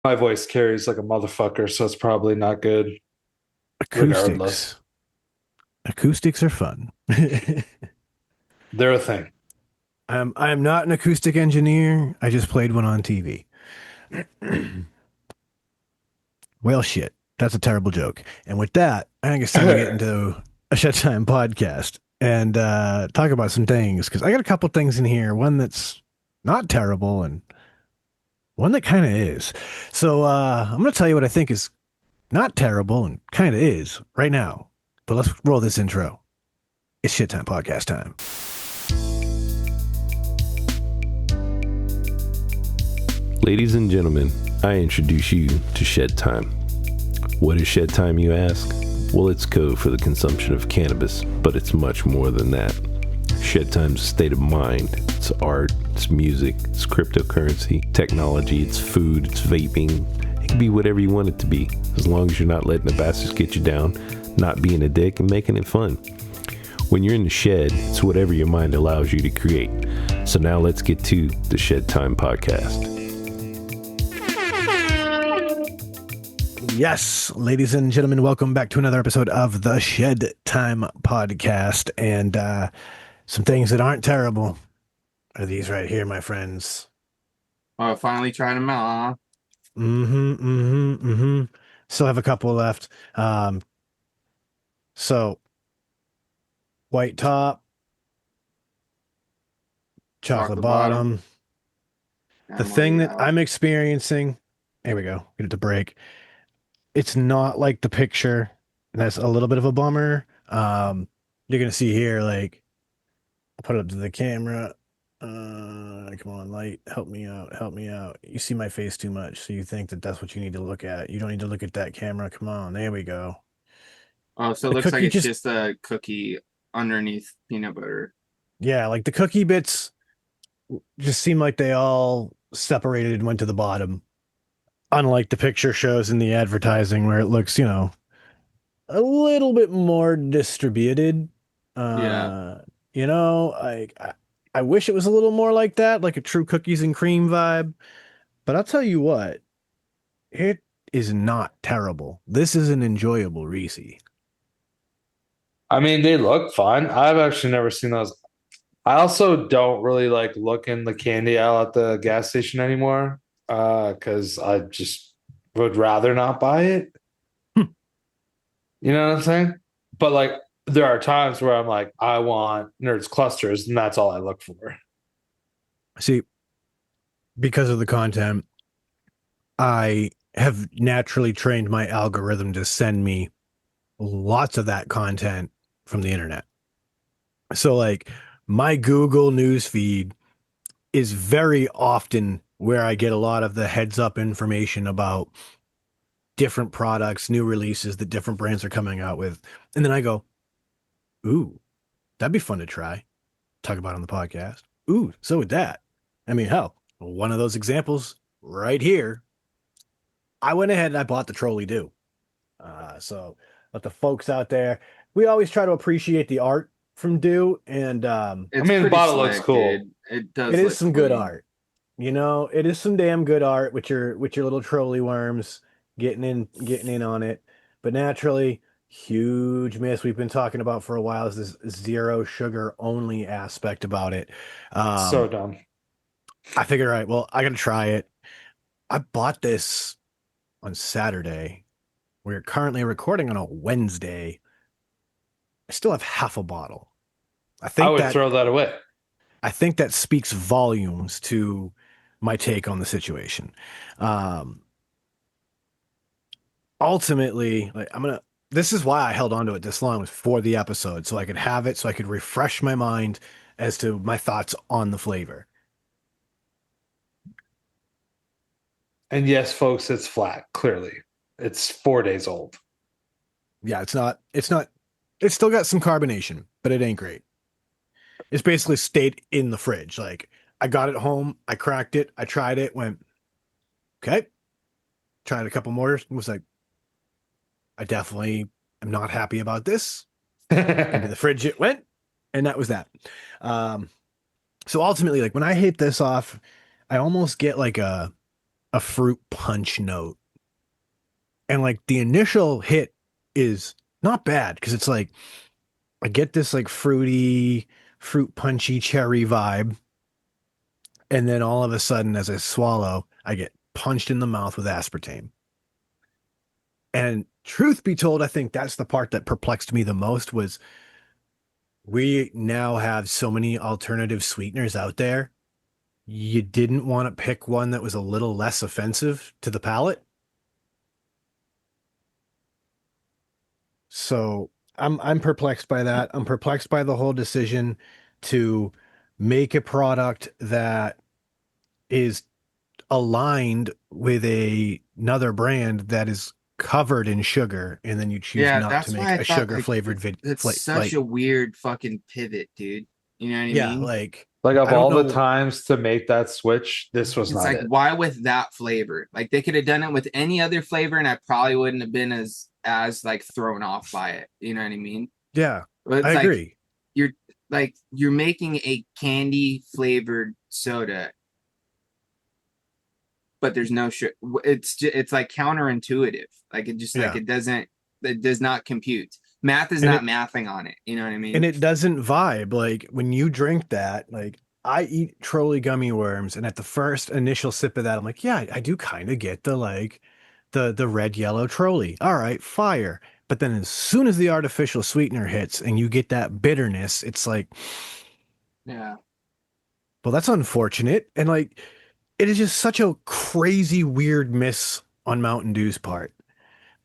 My voice carries like a motherfucker, so it's probably not good regardless. Acoustics. Acoustics are fun. They're a thing. I am not an acoustic engineer. I just played one on TV. Well, shit. That's a terrible joke. And with that, I think it's time to get into a Shedtime podcast and talk about some things because I got a couple things in here. One that's not terrible and one that kind of is. So I'm going to tell you what I think is not terrible and kind of is right now. But let's roll this intro. It's Shedtime podcast time. Ladies and gentlemen, I introduce you to Shedtime. What is Shedtime, you ask? Well, it's code for the consumption of cannabis, but it's much more than that. Shedtime's a state of mind. It's art, it's music, it's cryptocurrency, technology, it's food, it's vaping. It can be whatever you want it to be, as long as you're not letting the bastards get you down, not being a dick, and making it fun. When you're in the shed, it's whatever your mind allows you to create. So now let's get to the Shedtime podcast. Yes, ladies and gentlemen, welcome back to another episode of the Shed Time podcast. And some things that aren't terrible are these right here, my friends. Oh, finally trying them out, huh? Still have a couple left. So white top, chocolate bottom. The thing that I'm experiencing, here we go, get it to break. It's not like the picture. And that's a little bit of a bummer. You're gonna see here, like, I'll put it up to the camera. Come on, light, help me out, help me out. You see my face too much, so you think that that's what you need to look at. You don't need to look at that camera. Come on, there we go. Oh, so it The looks like cookie it's just a cookie underneath peanut butter. Yeah, like the cookie bits just seem like they all separated and went to the bottom. Unlike the picture shows in the advertising where it looks, a little bit more distributed. Yeah. I wish it was a little more like that, like a true cookies and cream vibe. But I'll tell you what, it is not terrible. This is an enjoyable Reese. I mean, they look fun. I've actually never seen those. I also don't really like look in the candy aisle at the gas station anymore because I just would rather not buy it. Hmm. You know what I'm saying? But like, there are times where I'm like, I want Nerds clusters, and that's all I look for. See, because of the content, I have naturally trained my algorithm to send me lots of that content from the internet. So like my Google news feed is very often where I get a lot of the heads up information about different products, new releases that different brands are coming out with. And then I go, ooh, that'd be fun to try. Talk about it on the podcast. Ooh, so would that. I mean, hell, one of those examples right here. I went ahead and I bought the Trolli Dew. So let the folks out there, we always try to appreciate the art from Dew. And It's The pretty bottle looks slick, cool. dude. It does it look is some good clean. art. It is some damn good art with your little Trolli worms getting in on it. But naturally, huge miss we've been talking about for a while is this zero sugar only aspect about it. So dumb. I figured, all right, well, I gotta try it. I bought this on Saturday. We're currently recording on a Wednesday. I still have half a bottle. I I think would that throw that away. I think that speaks volumes to my take on the situation. Um, Ultimately, like this is why I held on to it this long, was for the episode, so I could have it, so I could refresh my mind as to my thoughts on the flavor. And yes, folks, it's flat. Clearly, it's 4 days old. Yeah, it's still got some carbonation, but it ain't great. It's basically stayed in the fridge. Like, I got it home, I cracked it, I tried it, went, okay. Tried a couple more, was like, I definitely am not happy about this. Into the fridge it went, and that was that. So ultimately, like when I hit this off, I almost get like a a fruit punch note. And like the initial hit is not bad because it's like I get this like fruity, fruit punchy cherry vibe. And then all of a sudden, as I swallow, I get punched in the mouth with aspartame. And truth be told, I think that's the part that perplexed me the most was we now have so many alternative sweeteners out there. You didn't want to pick one that was a little less offensive to the palate. So I'm perplexed by that. I'm perplexed by the whole decision to make a product that is aligned with another brand that is covered in sugar, and then you choose Yeah, not to that's why make I a thought sugar like flavored it's such like a weird fucking pivot, dude. You know what I yeah, mean? Like of I don't all the know. times to make that switch, this was It's not like it. why with that flavor? Like they could have done it with any other flavor, and I probably wouldn't have been as like thrown off by it. You know what I mean? Yeah, But I it's like agree. you're you're making a candy flavored soda, but there's no sugar. It's like counterintuitive. Like it just like Yeah, it does not compute. Math is and not it mathing on it. You know what I and mean? it doesn't vibe like when you drink that. Like I eat Trolli gummy worms, and at the first initial sip of that, I'm like, yeah, I do kind of get the like the red yellow Trolli. All right, fire. But then as soon as the artificial sweetener hits and you get that bitterness, it's like, Yeah. well, that's unfortunate. And like, it is just such a crazy, weird miss on Mountain Dew's part.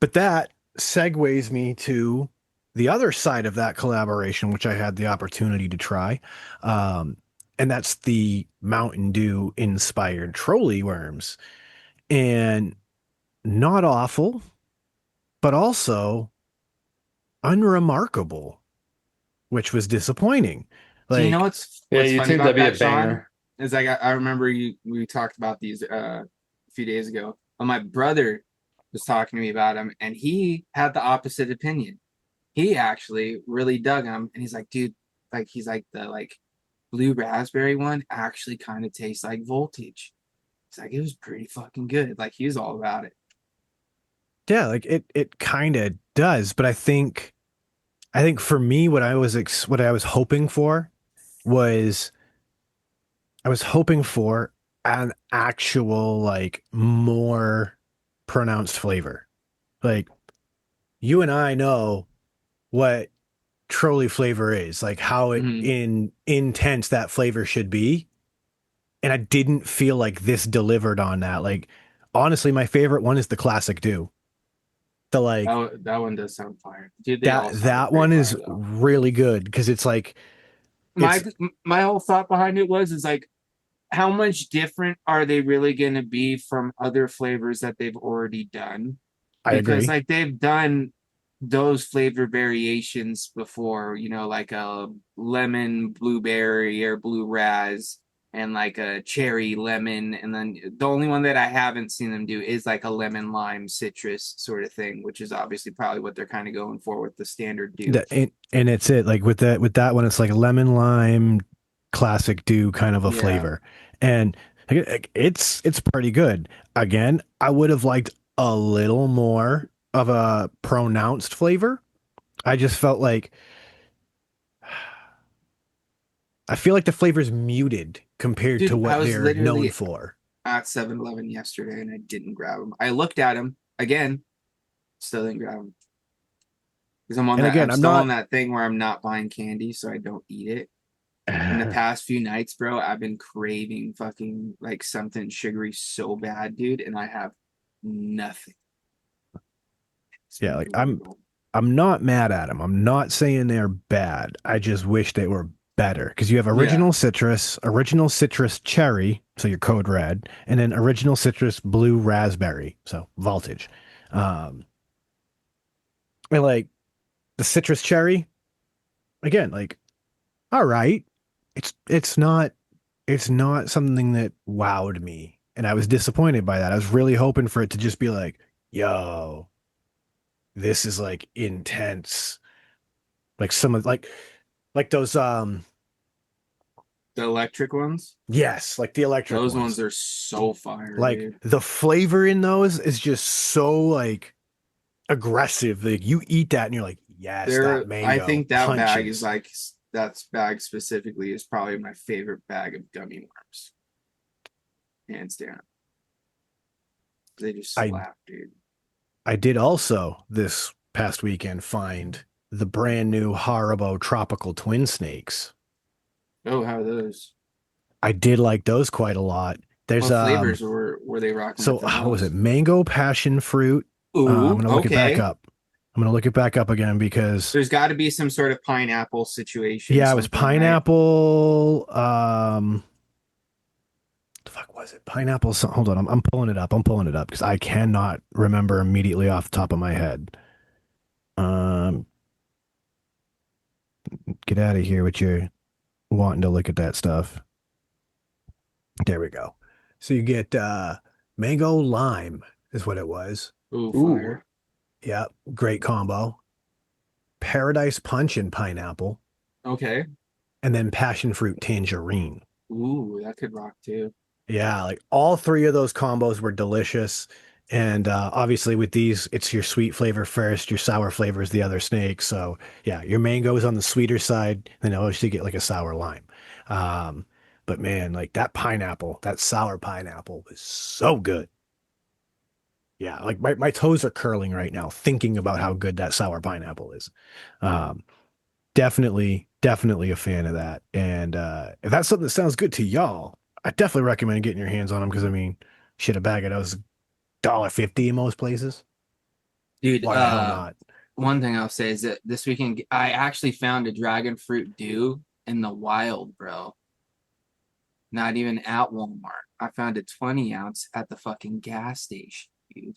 But that segues me to the other side of that collaboration, which I had the opportunity to try. Um, and that's the Mountain Dew inspired Trolli worms. And not awful, but also unremarkable, which was disappointing. So you know Like, Yeah, what's you funny think that'd about be a that, Sean? banger. Is like I remember we talked about these a few days ago. But my brother was talking to me about them, and he had the opposite opinion. He actually really dug them, and he's like, dude, like he's like the like blue raspberry one actually kind of tastes like voltage. It's like it was pretty fucking good. Like he was all about it. yeah, like it kind of does, but I think for me what I was hoping for was I was hoping for an actual like more pronounced flavor. Like you and I know what Trolli flavor is, like how it Mm-hmm. in intense that flavor should be. And I didn't feel like this delivered on that. Like honestly, my favorite one is the classic Dew. The like That one does sound fire, dude. They that all sounded that pretty one is fire though. really good because it's like My it's my whole thought behind it was is like how much different are they really going to be from other flavors that they've already done? I Because agree. like they've done those flavor variations before, you know, like a lemon blueberry or blue raz and like a cherry lemon. And then the only one that I haven't seen them do is like a lemon lime citrus sort of thing, which is obviously probably what they're kind of going for with the standard do. And it's it like with that one it's like lemon lime classic Dew kind of a Yeah. flavor. And it's pretty good. Again, I would have liked a little more of a pronounced flavor. I just felt like I feel like the flavor's muted compared to Dude, I what was they're known literally for. at 7-Eleven yesterday and I didn't grab them. I looked at them again, still didn't grab them. Because And again, I'm I'm still on not that thing where I'm not buying candy, so I don't eat it. In the past few nights, bro, I've been craving fucking like something sugary so bad, dude, and I have nothing. It's yeah, been like brutal. I'm not mad at them. I'm not saying they're bad. I just wish they were better because you have Yeah. original citrus cherry, so your code red, and then original citrus blue raspberry, so voltage. Um, and like the citrus cherry, again, like all right, it's not something that wowed me, and I was disappointed by that. I was really hoping for it to just be like, yo, this is like intense, like some of like those The electric ones. Yes, like the electric Those ones. ones are so fire, Like dude. the flavor in those is just so like aggressive. Like you eat that and you're like, yes, that I mango think that bag is punches. like that bag specifically is probably my favorite bag of gummy worms, hands down. They just I slap, dude. I did also this past weekend find the brand new Haribo tropical twin snakes. Oh, how are those? I did like those quite a lot. There's What flavors were they rocking so with in what was it? those? Mango passion fruit. I'm Ooh, gonna look it back okay. up. I'm gonna look it back up again because There's got to be some sort of pineapple situation, yeah, it was something, right? pineapple. The fuck was it? Pineapple. Hold on, I'm pulling it up. I'm pulling it up because I cannot remember immediately off the top of my head. Um, get out of here with your wanting to look at that stuff. There we go. So you get mango lime is what it was. Ooh, Ooh. fire. Yeah, great combo. Paradise punch and pineapple, Okay. and then passion fruit tangerine. Ooh, that could rock too. Yeah, like all three of those combos were delicious. And obviously with these, it's your sweet flavor first, your sour flavor is the other snake. So yeah, your mango is on the sweeter side, then obviously you get like a sour lime. Um, but man, like that pineapple, that sour pineapple was so good. Yeah, like my toes are curling right now thinking about how good that sour pineapple is. Um, definitely a fan of that. And if that's something that sounds good to y'all, I definitely recommend getting your hands on them because I mean, shit, a bag of those $1.50 in most places. Dude, Why the hell not? one thing I'll say is that this weekend I actually found a dragon fruit dew in the wild, bro. Not even at Walmart. I found a 20 ounce at the fucking gas station, dude.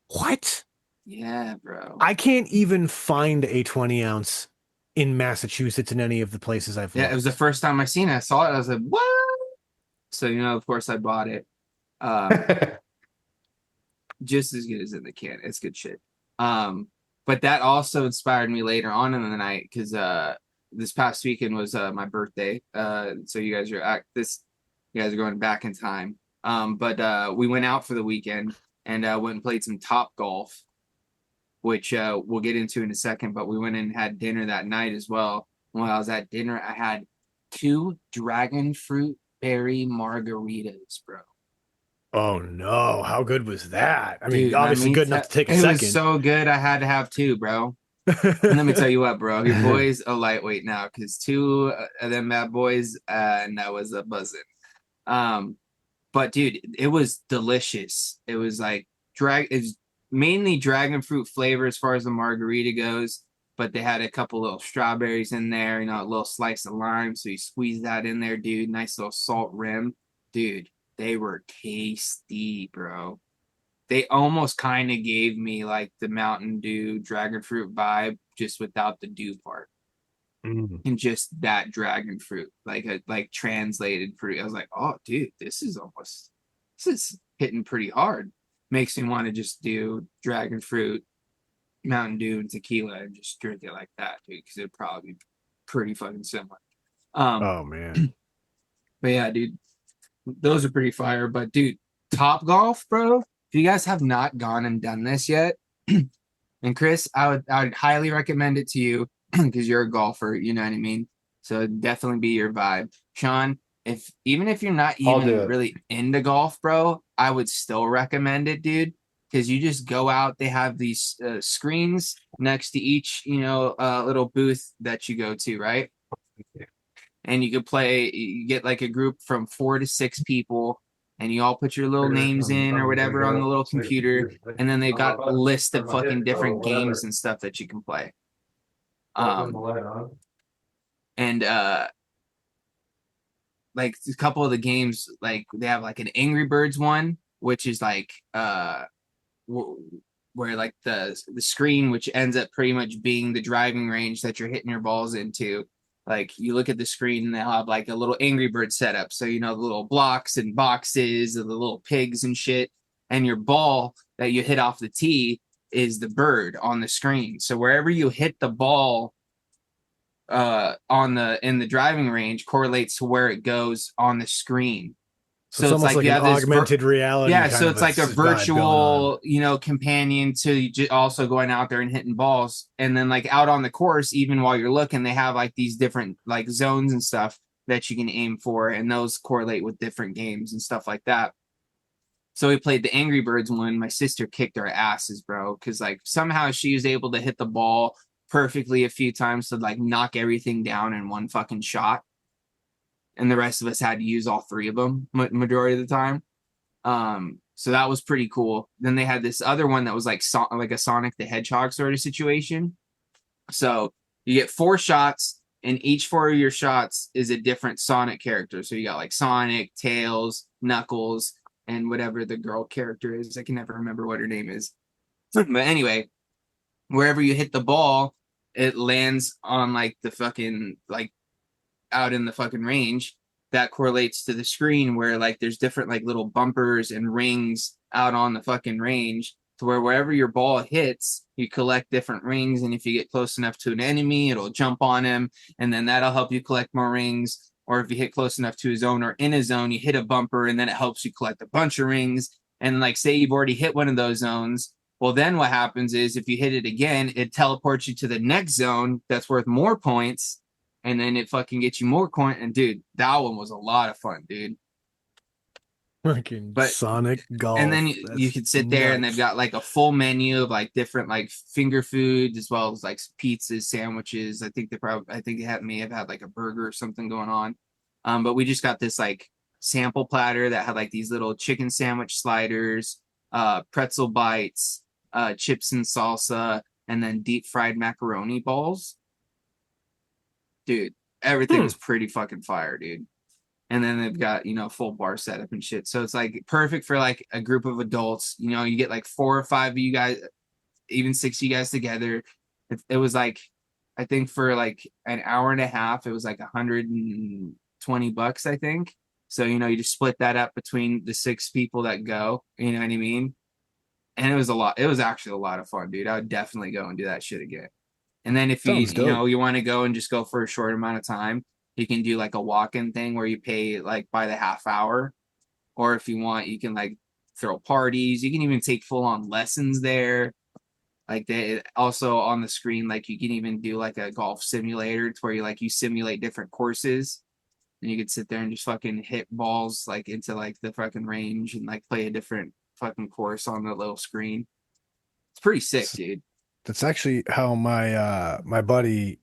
What? Yeah, bro. I can't even find a 20 ounce in Massachusetts in any of the places I've Yeah, it was the looked. first time I seen it. I saw it. I was like, what? So, of course I bought it. Um, just as good as in the can. It's good shit. But that also inspired me later on in the night because this past weekend was my birthday. So you guys are going back in time. But we went out for the weekend and went and played some Top Golf, which we'll get into in a second. But we went and had dinner that night as well. When I was at dinner, I had 2 dragon fruit berry margaritas, bro. Oh no, how good was that? I mean, Dude, let obviously me good enough tell to take a it was second. so good. I had to have 2, bro. And let me tell you what, bro, your boy's a lightweight now because 2 of them bad boys, and that was a buzzing. Um, but dude, it was delicious. It was like it's mainly dragon fruit flavor as far as the margarita goes, but they had a couple little strawberries in there, a little slice of lime. So you squeeze that in there, dude. Nice little salt rim, dude. They were tasty, bro. They almost kind of gave me like the Mountain Dew dragon fruit vibe, just without the dew part Mm. and just that dragon fruit, like a translated fruit. I was like, oh, dude, this is hitting pretty hard. Makes me want to just do dragon fruit, Mountain Dew, and tequila and just drink it like that, dude, because it'd probably be pretty fucking similar. Um, Oh man. but yeah, dude, those are pretty fire. But dude, Top Golf, bro. If you guys have not gone and done this yet, and Chris, I would highly recommend it to you because you're a golfer, you know what I mean? So it'd definitely be your vibe. Sean, even if you're not I'll do even it. really into golf, bro, I would still recommend it, dude. Because you just go out, they have these screens next to each, little booth that you go to, right? And you could play, you get like a group from 4 to 6 people, and you all put your little names in or whatever on the little computer, and then they've got a list of fucking different games and stuff that you can play. And like a couple of the games, like they have like an Angry Birds one, which is like where like the screen, which ends up pretty much being the driving range that you're hitting your balls into. Like you look at the screen and they'll have like a little Angry Bird setup. So the little blocks and boxes and the little pigs and shit. And your ball that you hit off the tee is the bird on the screen. So wherever you hit the ball in the driving range correlates to where it goes on the screen. So it's So it's almost like like you an have this augmented reality yeah, kind so of it's a like a vibe going on. virtual, companion to also going out there and hitting balls. And then like out on the course, even while you're looking, they have like these different like zones and stuff that you can aim for, and those correlate with different games and stuff like that. So we played the Angry Birds one. My sister kicked our asses, bro, because like somehow she was able to hit the ball perfectly a few times to like knock everything down in one fucking shot. And the rest of us had to use all three of them majority of the time. So that was pretty cool. Then they had this other one that was like a Sonic the Hedgehog sort of situation. So you get 4 shots, and each 4 of your shots is a different Sonic character. So you got like Sonic, Tails, Knuckles, and whatever the girl character is. I can never remember what her name is. But anyway, wherever you hit the ball, it lands on like the fucking like out in the fucking range. That correlates to the screen where like there's different like little bumpers and rings out on the fucking range, to where wherever your ball hits, you collect different rings. And if you get close enough to an enemy, it'll jump on him, and then that'll help you collect more rings. Or if you hit close enough to a zone or in a zone, you hit a bumper, and then it helps you collect a bunch of rings. And like say you've already hit one of those zones, well then what happens is if you hit it again, it teleports you to the next zone that's worth more points, and then it fucking gets you more coin. And dude, that one was a lot of fun, dude. Fucking But Sonic Golf. and then you could sit there and they've got like a full menu of like different like finger foods, as well as like pizzas, sandwiches. I think they may have had like a burger or something going on. But we just got this like sample platter that had like these little chicken sandwich sliders, pretzel bites, chips and salsa, and then deep fried macaroni balls. Dude, everything was pretty fucking fire, dude. And then they've got, full bar setup and shit. So it's like perfect for like a group of adults. You get like 4 or 5 of you guys, even 6 of you guys together. It was like, I think for like an hour and a half, it was like $120, I think. So, you just split that up between the 6 people that go, you know what I mean? And it was a lot. It was actually a lot of fun, dude. I would definitely go and do that shit again. And then if you want to go and just go for a short amount of time, you can do like a walk-in thing where you pay like by the half hour. Or if you want, you can like throw parties. You can even take full-on lessons there. Like they also on the screen, like you can even do like a golf simulator to where you simulate different courses. And you could sit there and just fucking hit balls like into like the fucking range and like play a different fucking course on the little screen. It's pretty sick, dude. That's actually how my buddy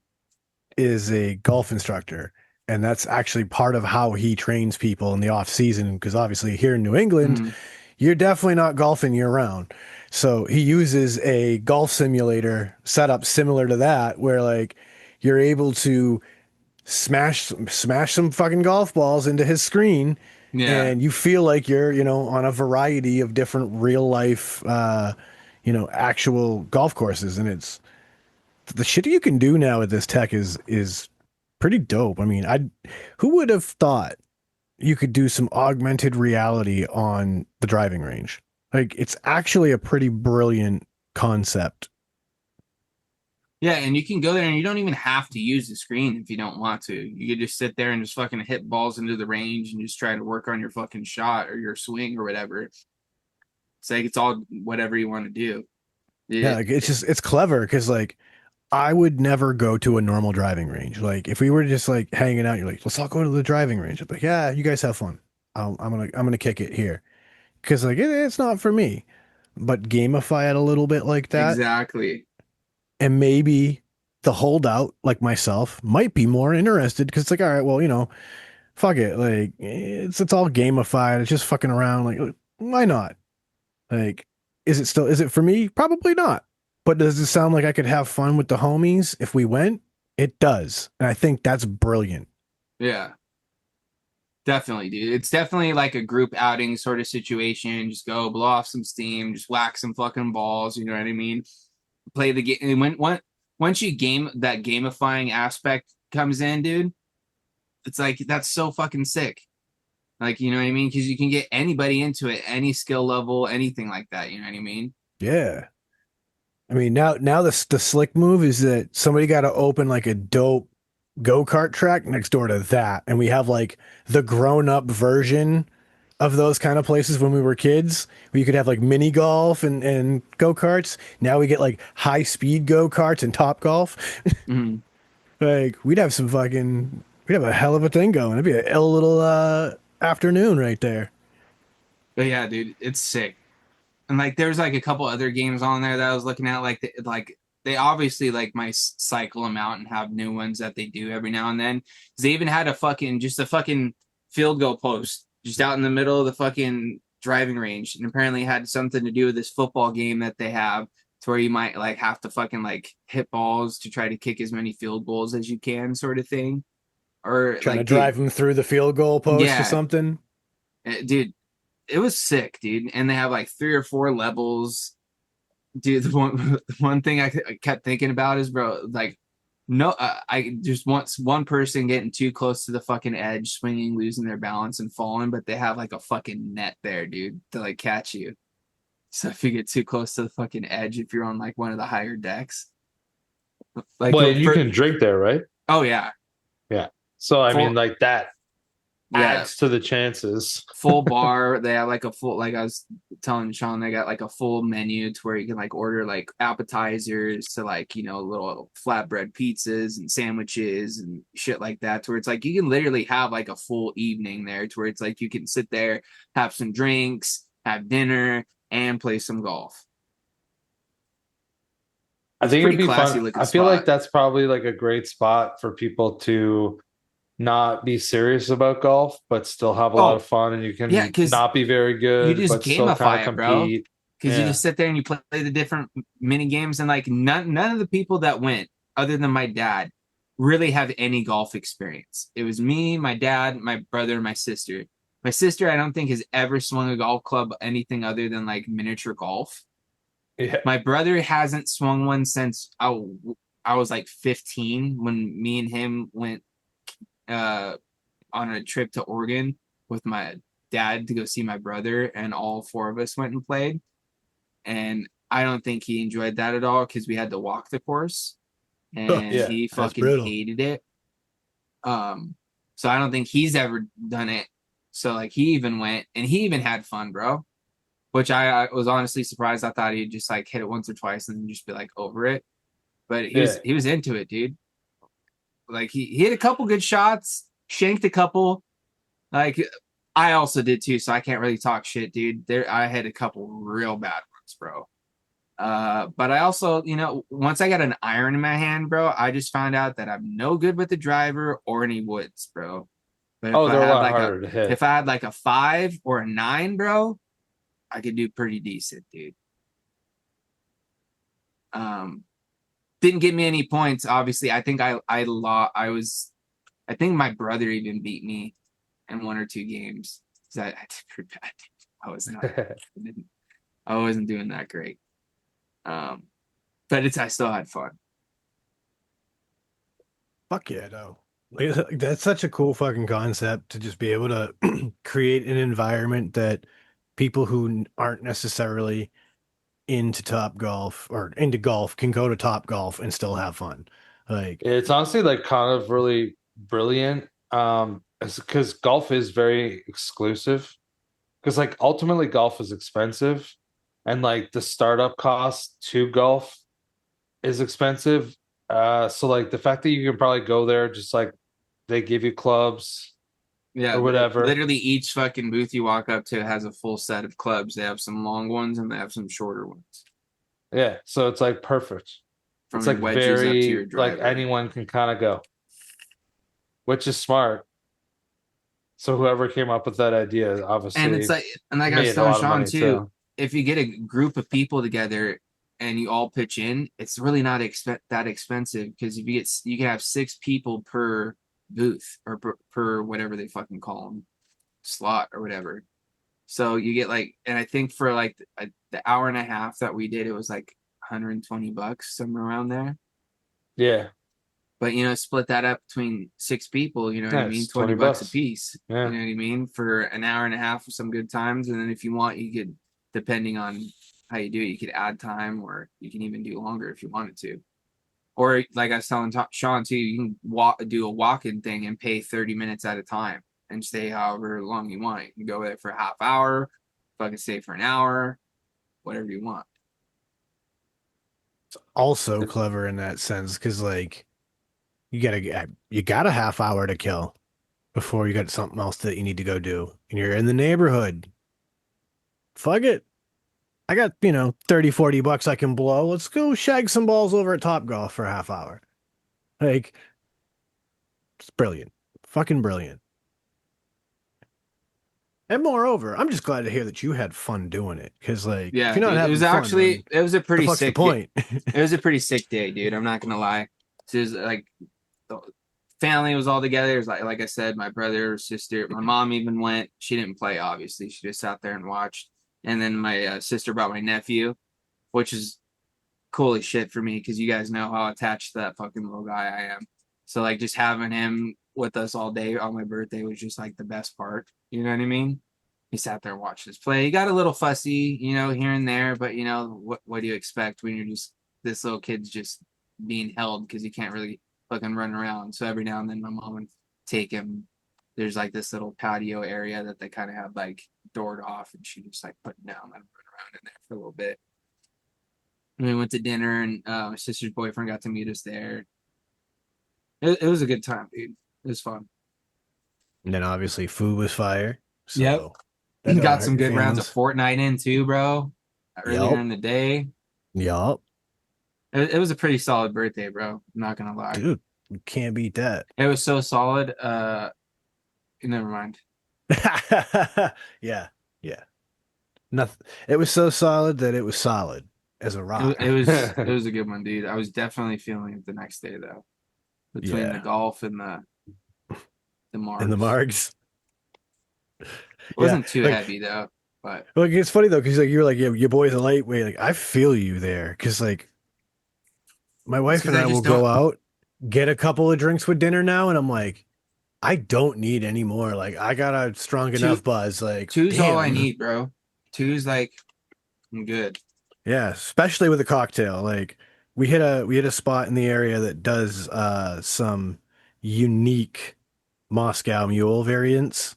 is a golf instructor, and that's actually part of how he trains people in the off season, because obviously here in New England, you're definitely not golfing year round. So he uses a golf simulator setup similar to that, where like you're able to smash some fucking golf balls into his screen, Yeah. and you feel like you're on a variety of different real life actual golf courses. And it's the shit you can do now with this tech is pretty dope. I mean, who would have thought you could do some augmented reality on the driving range? Like, it's actually a pretty brilliant concept. Yeah, and you can go there and you don't even have to use the screen if you don't want to. You could just sit there and just fucking hit balls into the range and just try to work on your fucking shot or your swing or whatever. It's like it's all whatever you want to do. Yeah, like it's clever because like I would never go to a normal driving range. Like if we were just like hanging out, you're like, let's all go to the driving range. I'm like, yeah, you guys have fun. I'm gonna kick it here because like it's not for me. But gamify it a little bit like that, Exactly. and maybe the holdout like myself might be more interested because it's like, all right, well, fuck it, like it's all gamified. It's just fucking around. Like, why not? Like, is it for me? Probably not. But does it sound like I could have fun with the homies if we went? It does. And I think that's brilliant. Yeah. Definitely, dude. It's definitely like a group outing sort of situation. Just go blow off some steam, just whack some fucking balls, you know what I mean? Play the game. And once you that gamifying aspect comes in, dude, it's like that's so fucking sick. Like, you know what I mean? Because you can get anybody into it, any skill level, anything like that. You know what I mean? Yeah. I mean, now the slick move is that somebody got to open like a dope go-kart track next door to that, and we have like the grown-up version of those kind of places when we were kids, where you could have like mini golf and go-karts. Now we get like high-speed go-karts and top golf. Mhm. Like we'd have a hell of a thing going. It'd be a ill little afternoon right there. But yeah, dude, it's sick. And like there's like a couple other games on there that I was looking at, like they obviously like my cycle them out and have new ones that they do every now and then. 'Cause they even had a fucking field goal post just out in the middle of the fucking driving range, and apparently had something to do with this football game that they have, to where you might like have to fucking like hit balls to try to kick as many field goals as you can, sort of thing. Or Trying to like, dude, drive them through the field goal post or yeah, something. dude, it was sick, dude. And they have like 3 or 4 levels. Dude, the one thing I kept thinking about is, bro, like, no, I just want one person getting too close to the fucking edge, swinging, losing their balance, and falling, but they have like a fucking net there, dude, to like catch you. So if you get too close to the fucking edge, if you're on like one of the higher decks, like, Well, you can drink there, right? oh yeah, Yeah. So I mean, full, like that yeah, adds to the chances. full bar. They have like a full, like I was telling Sean, they got like a full menu to where you can like order like appetizers to like, little flatbread pizzas and sandwiches and shit like that, to where it's like you can literally have like a full evening there, to where it's like you can sit there, have some drinks, have dinner, and play some golf. I It's think it'd pretty be classy fun. looking I feel like spot. that's probably like a great spot for people to not be serious about golf, but still have a lot Oh of fun, and you yeah, can because not be very you good, just but still kind of gamify it, bro. compete. Because you Yeah. just sit there and you play the different mini games, and like none of the people that went, other than my dad, really have any golf experience. It was me, my dad, my brother, and my sister. My sister, I don't think, has ever swung a golf club anything other than like miniature golf. Yeah. My brother hasn't swung one since I was like 15, when me and him went uh on a trip to Oregon with my dad to go see my brother, and all 4 of us went and played. And I don't think he enjoyed that at all, because we had to walk the course, and Yeah. he That's fucking brutal. hated it. So I don't think he's ever done it. So like he even went, and he even had fun, bro. Which I was honestly surprised. I thought he'd just like hit it once or twice and then just be like over it. But he was Yeah. he was into it, dude. Like he hit a couple good shots, shanked a couple. Like I also did too, so I can't really talk shit, dude. There I had a couple real bad ones, bro. But I also, once I got an iron in my hand, bro, I just found out that I'm no good with the driver or any woods, bro. But Oh, they're a lot harder to hit. if I had like a 5 or a 9, bro, I could do pretty decent, dude. Um, didn't get me any points, obviously. I think I lost. I think my brother even beat me in 1 or 2 games. I did pretty bad. I wasn't doing that great. But I still had fun. Fuck yeah, though. Like, that's such a cool fucking concept to just be able to create an environment that people who aren't necessarily into Top Golf or into golf can go to Top Golf and still have fun. Like, It's honestly like kind of really brilliant. Because golf is very exclusive. Because like ultimately golf is expensive, and like the startup cost to golf is expensive. So like the fact that you can probably go there, just like they give you clubs Yeah, or whatever. literally each fucking booth you walk up to has a full set of clubs. They have some long ones and they have some shorter ones. Yeah, so it's like perfect. From It's your like wedges up to your very like driver. anyone can kind of go, which is smart. So whoever came up with that idea obviously And it's like, and like I was made a telling lot of Sean money too, too. if you get a group of people together and you all pitch in, it's really not that expensive, because if you can have 6 people per booth, or per whatever they fucking call them, slot or whatever. So you get like, and I think for like the hour and a half that we did, it was like $120, somewhere around there. Yeah, But split that up between 6 people, you know what I mean? nice. 20 20 bucks a bucks. piece. Yeah. You know what I mean? For an hour and a half with some good times. And then if you want, you could, depending on how you do it, you could add time, or you can even do longer if you wanted to. Or like I was telling Sean too, you can do a walk-in thing and pay 30 minutes at a time and stay however long you want. You can go there for a half hour, fucking stay for an hour, whatever you want. Also clever in that sense because like you got a half hour to kill before you got something else that you need to go do, and you're in the neighborhood. Fuck it. I got, 30, $40 I can blow. Let's go shag some balls over at Top Golf for a half hour. Like, it's brilliant. Fucking brilliant. And moreover, I'm just glad to hear that you had fun doing it. Because, like, Yeah, if you're not dude, having it was fun, actually then it was a the pretty fuck's the sick point? It was a pretty sick day, dude. I'm not gonna lie. So it was like the family was all together. It was like I said, my brother, sister, my mom even went. She didn't play, obviously. She just sat there and watched. And then my sister brought my nephew, which is cool as shit for me because you guys know how attached to that fucking little guy I am. So like just having him with us all day on my birthday was just like the best part. You know what I mean? He sat there and watched us play. He got a little fussy, here and there, but what do you expect when you're just this little kid's just being held because he can't really fucking run around. So every now and then my mom would take him. There's like this little patio area that they kind of have like doored off, and she just like put him down, let him run around in there for a little bit. And we went to dinner, and my sister's boyfriend got to meet us there. It was a good time, dude. It was fun. And then obviously food was fire. So Yep. that don't Got hurt some your good rounds of feelings. Fortnite in too, bro. Earlier Yup. in the day. Yup. It was a pretty solid birthday, bro. I'm not gonna lie. Dude, you can't beat that. It was so solid. Never mind. Yeah. Yeah. Nothing. It was so solid that it was solid as a rock. It was a good one, dude. I was definitely feeling it the next day though. Between the Yeah. golf and the margs. And the margs. It Yeah, wasn't too like, heavy though, but like it's funny though, because like you're like, yeah, your boy's a lightweight. Like I feel you there, because like my wife and because I I will just go don't. out, get a couple of drinks with dinner now, and I'm like, I don't need any more. Like I got a strong enough buzz. Like Two's all I damn, need, bro. Two's like I'm good. yeah, especially with a cocktail. Like we hit a spot in the area that does some unique Moscow Mule variants,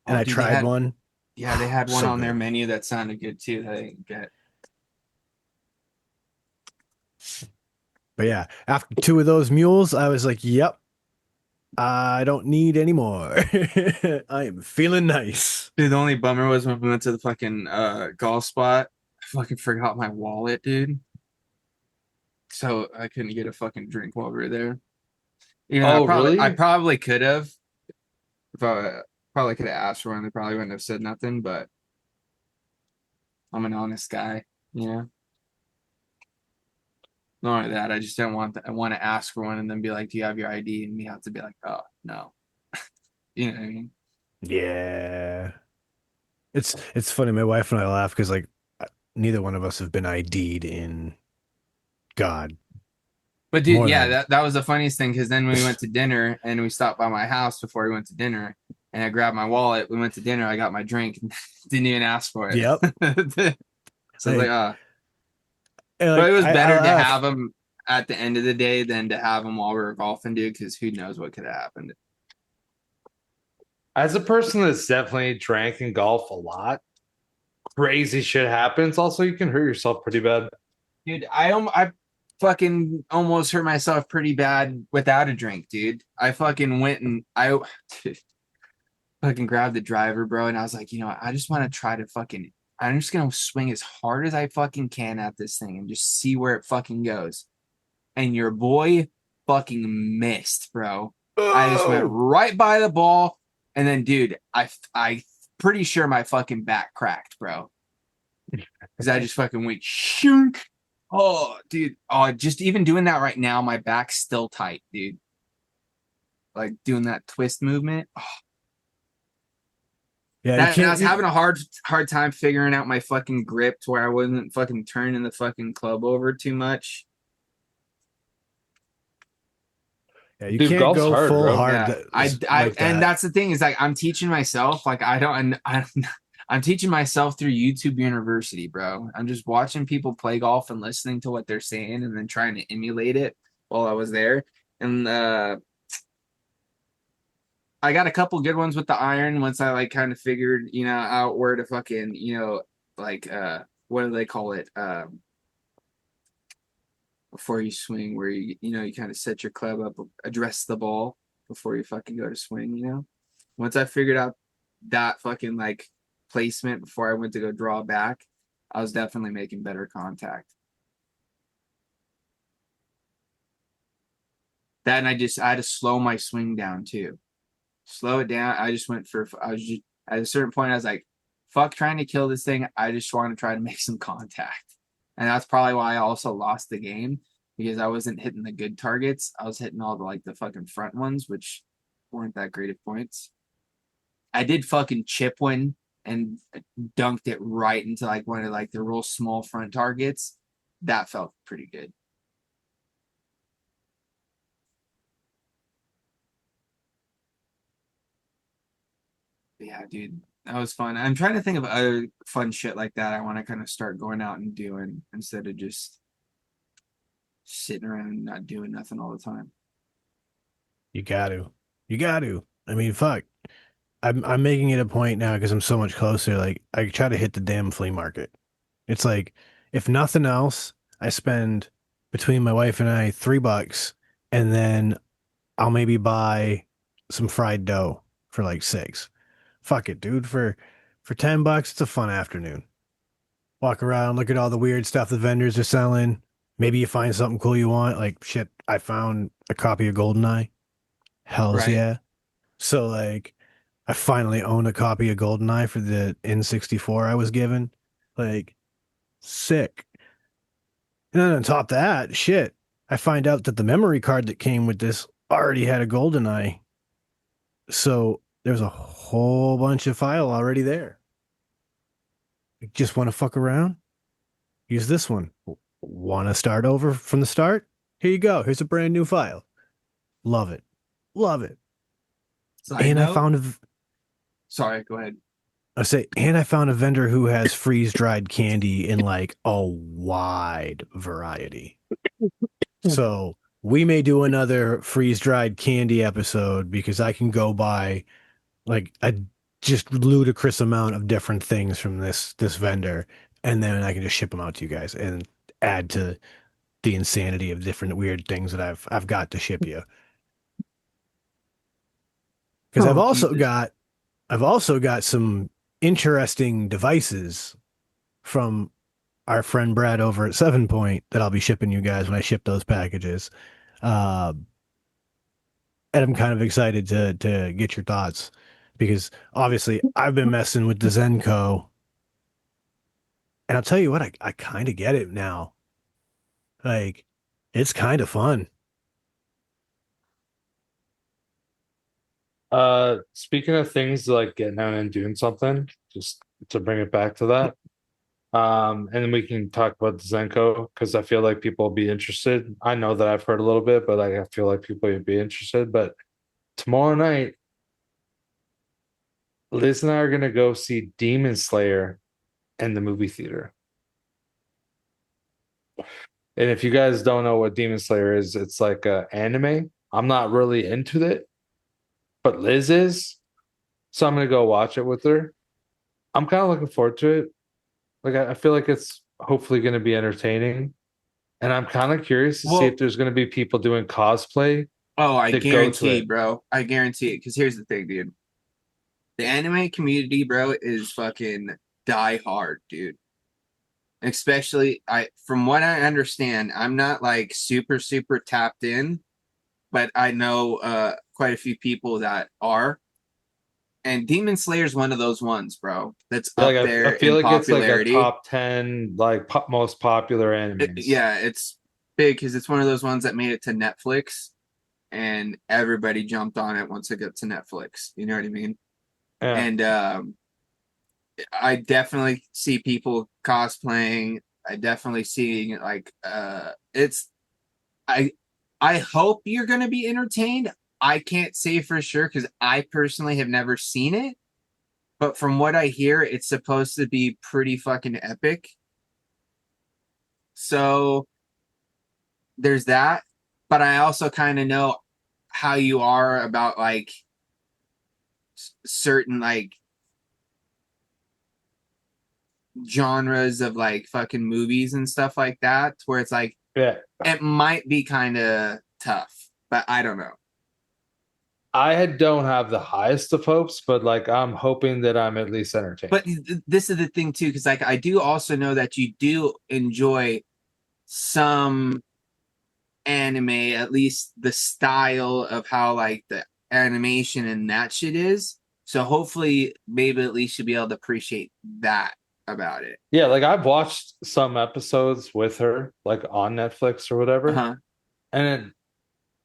and Oh, I dude, they tried had one. they had one So on their good. menu that sounded good too that I didn't get. But yeah, after two of those mules, I was like, yep, I don't need any more. I am feeling nice. Dude, the only bummer was when we went to the fucking golf spot. I fucking forgot my wallet, dude. So I couldn't get a fucking drink while we were there. Oh, I really? probably could have. If I probably could have asked for one, they probably wouldn't have said nothing, but I'm an honest guy, you know. Not only that, I just don't want I want to ask for one and then be like, "Do you have your ID?" and me have to be like, "Oh, no." You know what I mean? Yeah. It's funny. My wife and I laugh because like neither one of us have been ID'd in God But dude, more yeah, than that was the funniest thing because then we went to dinner and we stopped by my house before we went to dinner and I grabbed my wallet. We went to dinner, I got my drink, didn't even ask for it. yep. So I was like, Like, ah. and, But it like was I better to laugh. have them at the end of the day than to have them while we were golfing, dude, because who knows what could have happened. As a person that's definitely drank and golf a lot, crazy shit happens. Also, you can hurt yourself pretty bad. Dude, I fucking almost hurt myself pretty bad without a drink, dude. I fucking went and I fucking grabbed the driver, bro, and I was like, I just want to try to fucking I'm just gonna swing as hard as I fucking can at this thing and just see where it fucking goes. And your boy fucking missed, bro. I just went Oh, right by the ball, and then, dude, I pretty sure my fucking back cracked, bro, because I just fucking went shunk. Oh, dude. Oh, just even doing that right now, my back's still tight, dude. Like doing that twist movement. Oh, Yeah, you that and I can't. was having a hard time figuring out my fucking grip to where I wasn't fucking turning the fucking club over too much. Yeah, you dude, can't golf's go hard, full bro. hard Yeah, I like and that. that's the thing is like I'm teaching myself. Like I'm teaching myself through YouTube University, bro. I'm just watching people play golf and listening to what they're saying and then trying to emulate it. while I was there, and I got a couple good ones with the iron once I like kind of figured, out where to fucking, like what do they call it? Before you swing, where you kind of set your club up, address the ball before you fucking go to swing. Once I figured out that fucking like placement before I went to go draw back, I was definitely making better contact. That and I had to slow my swing down too. Slow it down. I was just at a certain point, I was like, fuck trying to kill this thing. I just want to try to make some contact. And that's probably why I also lost the game, because I wasn't hitting the good targets. I was hitting all the fucking front ones, which weren't that great of points. I did fucking chip one and dunked it right into like one of like the real small front targets. That felt pretty good. Yeah, dude, that was fun. I'm trying to think of other fun shit like that I want to kind of start going out and doing instead of just sitting around and not doing nothing all the time. You got to. You got to. I mean, fuck. I'm making it a point now because I'm so much closer. Like, I try to hit the damn flea market. It's like, if nothing else, I spend between my wife and I $3, and then I'll maybe buy some fried dough for like 6. Fuck it, dude. For $10, it's a fun afternoon. Walk around, look at all the weird stuff the vendors are selling. Maybe you find something cool you want. Like, shit, I found a copy of GoldenEye. Hells Right. yeah. So like, I finally own a copy of GoldenEye for the N64 I was given. Like, sick. And then on top of that, shit, I find out that the memory card that came with this already had a GoldenEye. So there's a whole bunch of file already there. You just want to fuck around? Use this one. Want to start over from the start? Here you go. Here's a brand new file. Love it. Love it. Side And I note. found a Sorry, go ahead. I found a vendor who has freeze dried candy in like a wide variety. So we may do another freeze dried candy episode because I can go buy like a just ludicrous amount of different things from this vendor, and then I can just ship them out to you guys and add to the insanity of different weird things that I've got to ship you. Because Oh, Jesus. I've also got some interesting devices from our friend Brad over at 7 Point that I'll be shipping you guys when I ship those packages. Uh, and I'm kind of excited to get your thoughts because obviously I've been messing with the Zenco, and I'll tell you what, I kind of get it now. Like, it's kind of fun. Speaking of things like getting out and doing something, just to bring it back to that. And then we can talk about the Zenko because I feel like people will be interested. I know that I've heard a little bit, but like I feel like people would be interested. But tomorrow night, Liz and I are gonna go see Demon Slayer in the movie theater. And if you guys don't know what Demon Slayer is, it's like a anime. I'm not really into it, but Liz is. So I'm gonna go watch it with her. I'm kind of looking forward to it. Like I feel like it's hopefully gonna be entertaining. And I'm kind of curious to see Well, if there's gonna be people doing cosplay oh, I to go to guarantee, it. bro. I guarantee it. Because here's the thing, dude. The anime community, bro, is fucking die hard, dude. Especially from what I understand, I'm not like super tapped in, but I know quite a few people that are. And Demon Slayer is one of those ones, bro, that's Yeah, up like I there feel in like it's like a popularity. top 10 like most popular animes. Yeah, it's big because it's one of those ones that made it to Netflix, and everybody jumped on it once it got to Netflix. You know what I mean? Yeah. And I definitely see people cosplaying. I definitely see like it's I I hope you're gonna be entertained. I can't say for sure because I personally have never seen it, but from what I hear, it's supposed to be pretty fucking epic. So there's that. but I also kind of know how you are about like certain like genres of like fucking movies and stuff like that, where it's like Yeah. it might be kind of tough, but I don't know. Don't have the highest of hopes, but like I'm hoping that I'm at least entertained. But this is the thing too, because like I do also know that you do enjoy some anime, at least the style of how like the animation and that shit is. So hopefully, maybe at least you'll be able to appreciate that about it. Yeah, like I've watched some episodes with her, like on Netflix or whatever, Uh-huh. and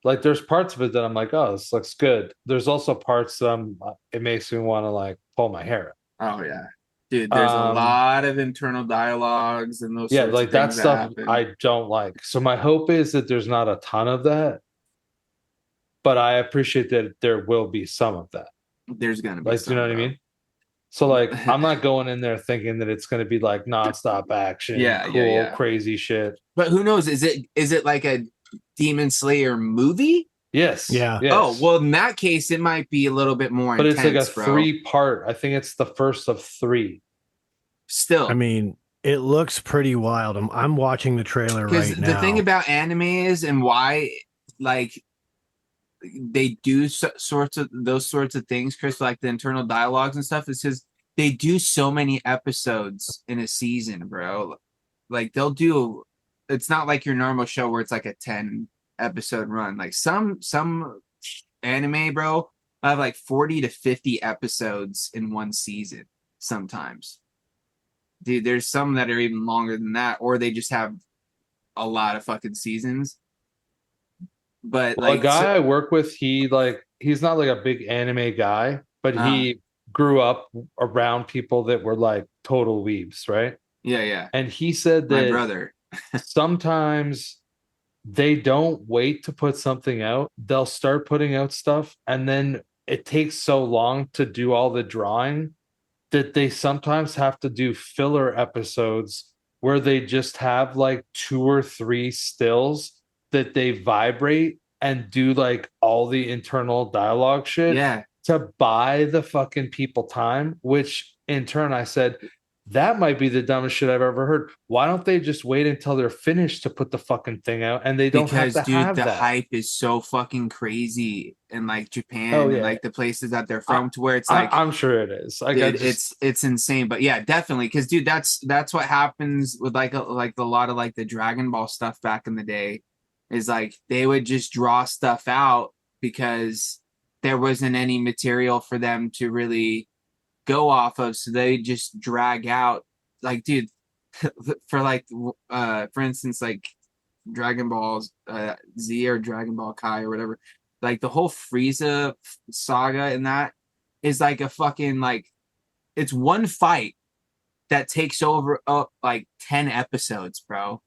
like there's parts of it that I'm like, oh, this looks good. There's also parts that it makes me want to like pull my hair Oh yeah. Dude, there's a out. lot of internal dialogues and those Yeah, sorts of like that things that stuff happen. I don't like. So my hope is that there's not a ton of that, but I appreciate that there will be some of that. There's gonna be Like, do you some, know what I bro. mean? So like I'm not going in there thinking that it's going to be like nonstop action, Yeah, cool, yeah. crazy shit. But who knows? Is it like a Demon Slayer movie? Yes. Yeah. Yes. Oh, well, in that case, it might be a little bit more but intense, it's like a bro. 3-part. I think it's the first of 3. Still, I mean, it looks pretty wild. I'm watching the trailer because right the now. thing about anime is, and why, like, they do sorts of those sorts of things, Chris, like the internal dialogues and stuff, is because they do so many episodes in a season, bro. Like they'll do. It's not like your normal show where it's like a 10 episode run. Like some anime, bro, have like 40 to 50 episodes in one season sometimes. Dude, there's some that are even longer than that, or they just have a lot of fucking seasons. But Well, a like, guy I work with, he's not like a big anime guy, but he grew up around people that were like total weebs, right? yeah. And he said My that brother. sometimes they don't wait to put something out. They'll start putting out stuff, and then it takes so long to do all the drawing that they sometimes have to do filler episodes where they just have like 2 or 3 stills that they vibrate and do like all the internal dialogue shit Yeah. to buy the fucking people time, which in turn I said, that might be the dumbest shit I've ever heard. Why don't they just wait until they're finished to put the fucking thing out and they don't have Because to dude, have the that? hype is so fucking crazy in like Oh Japan and yeah. like the places that they're from, to where it's like, I'm sure it is. Like dude, it's insane. But yeah, definitely, because dude, that's what happens with like a lot of like the Dragon Ball stuff back in the day, is like they would just draw stuff out because there wasn't any material for them to really go off of, so they just drag out, like, dude, for like for instance, like Dragon Ball Z or Dragon Ball Kai or whatever, like the whole Frieza saga in that is like a fucking like, it's one fight that takes over like 10 episodes, bro.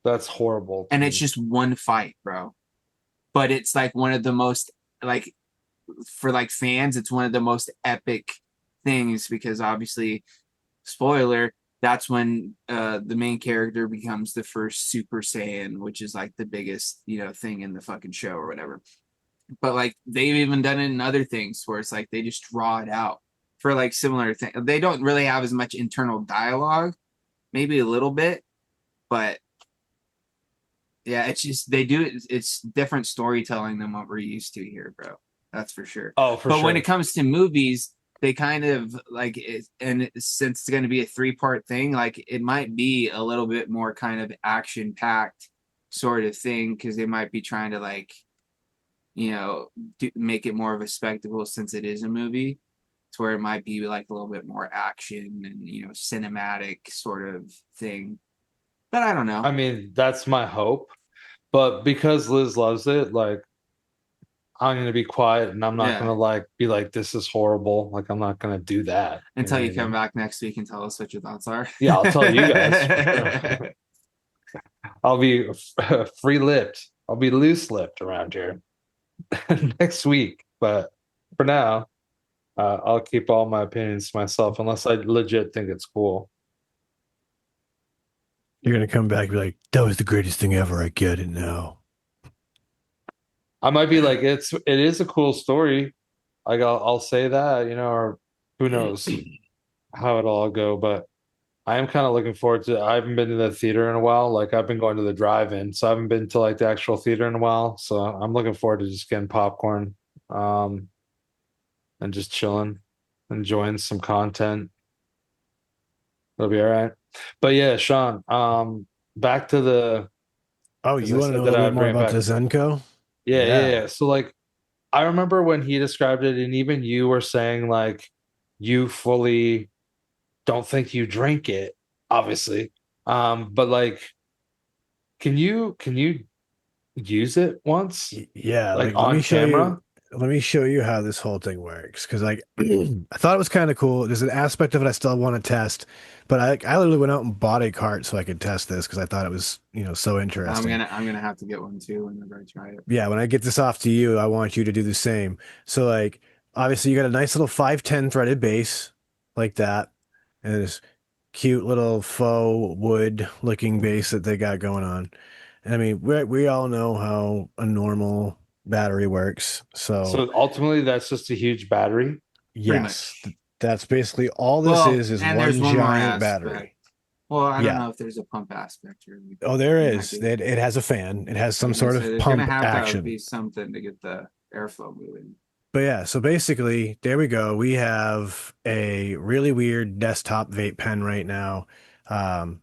That's horrible. And it's just one fight, bro. But it's like one of the most, like, for like fans, it's one of the most epic things, because obviously, spoiler, that's when the main character becomes the first Super Saiyan, which is like the biggest, thing in the fucking show or whatever. But like they've even done it in other things where it's like they just draw it out for like similar things. They don't really have as much internal dialogue, maybe a little bit, but yeah, it's just they do it. It's different storytelling than what we're used to here, bro. That's for sure. Oh, for but sure. when it comes to movies, they kind of like it, and since it's going to be a 3-part thing, like it might be a little bit more kind of action packed sort of thing, because they might be trying to like, make it more of a spectacle since it is a movie, to where it might be like a little bit more action and cinematic sort of thing. But I don't know. I mean, that's my hope. But because Liz loves it, like I'm gonna be quiet and I'm not gonna like be like, this is horrible. Like I'm not gonna do that until you come back next week and tell us what your thoughts are. Yeah, I'll tell you guys. I'll be free-lipped. I'll be loose-lipped around here next week. But for now, I'll keep all my opinions to myself unless I legit think it's cool. You're gonna come back and be like, that was the greatest thing ever. I get it now. I might be like, it is a cool story. Like I'll say that, or who knows how it'll all go, but I am kind of looking forward to. I haven't been to the theater in a while. Like I've been going to the drive-in, so I haven't been to like the actual theater in a while. So I'm looking forward to just getting popcorn, um, and just chilling, enjoying some content. It'll be all right. But yeah, Sean, back to the Oh, because you I want to know said a that little I bit would more bring it about the back. Zenco? Yeah, yeah, Yeah. yeah. So like I remember when he described it, and even you were saying like you fully don't think you drink it, obviously. But like, can you use it once, Yeah, like like on camera? let me show you how this whole thing works because like I thought it was kind of cool. There's an aspect of it I still want to test, but I literally went out and bought a cart so I could test this because I thought it was, so interesting. I'm gonna have to get one too whenever I try it. Yeah, when I get this off to you, I want you to do the same. So like obviously you got a nice little 510 threaded base like that, and this cute little faux wood looking base that they got going on. And I mean, we all know how a normal battery works. So So ultimately, that's just a huge battery. Pretty yes, much. that's basically all this Well, is and there's one one more giant aspect. battery. Well, I don't Yeah. know if there's a pump aspect or Oh, there in that is. case. It has a fan. It has I some was gonna sort say of there's gonna pump have to action. be something to get the airflow moving. But yeah, so basically, there we go. We have a really weird desktop vape pen right now. Um,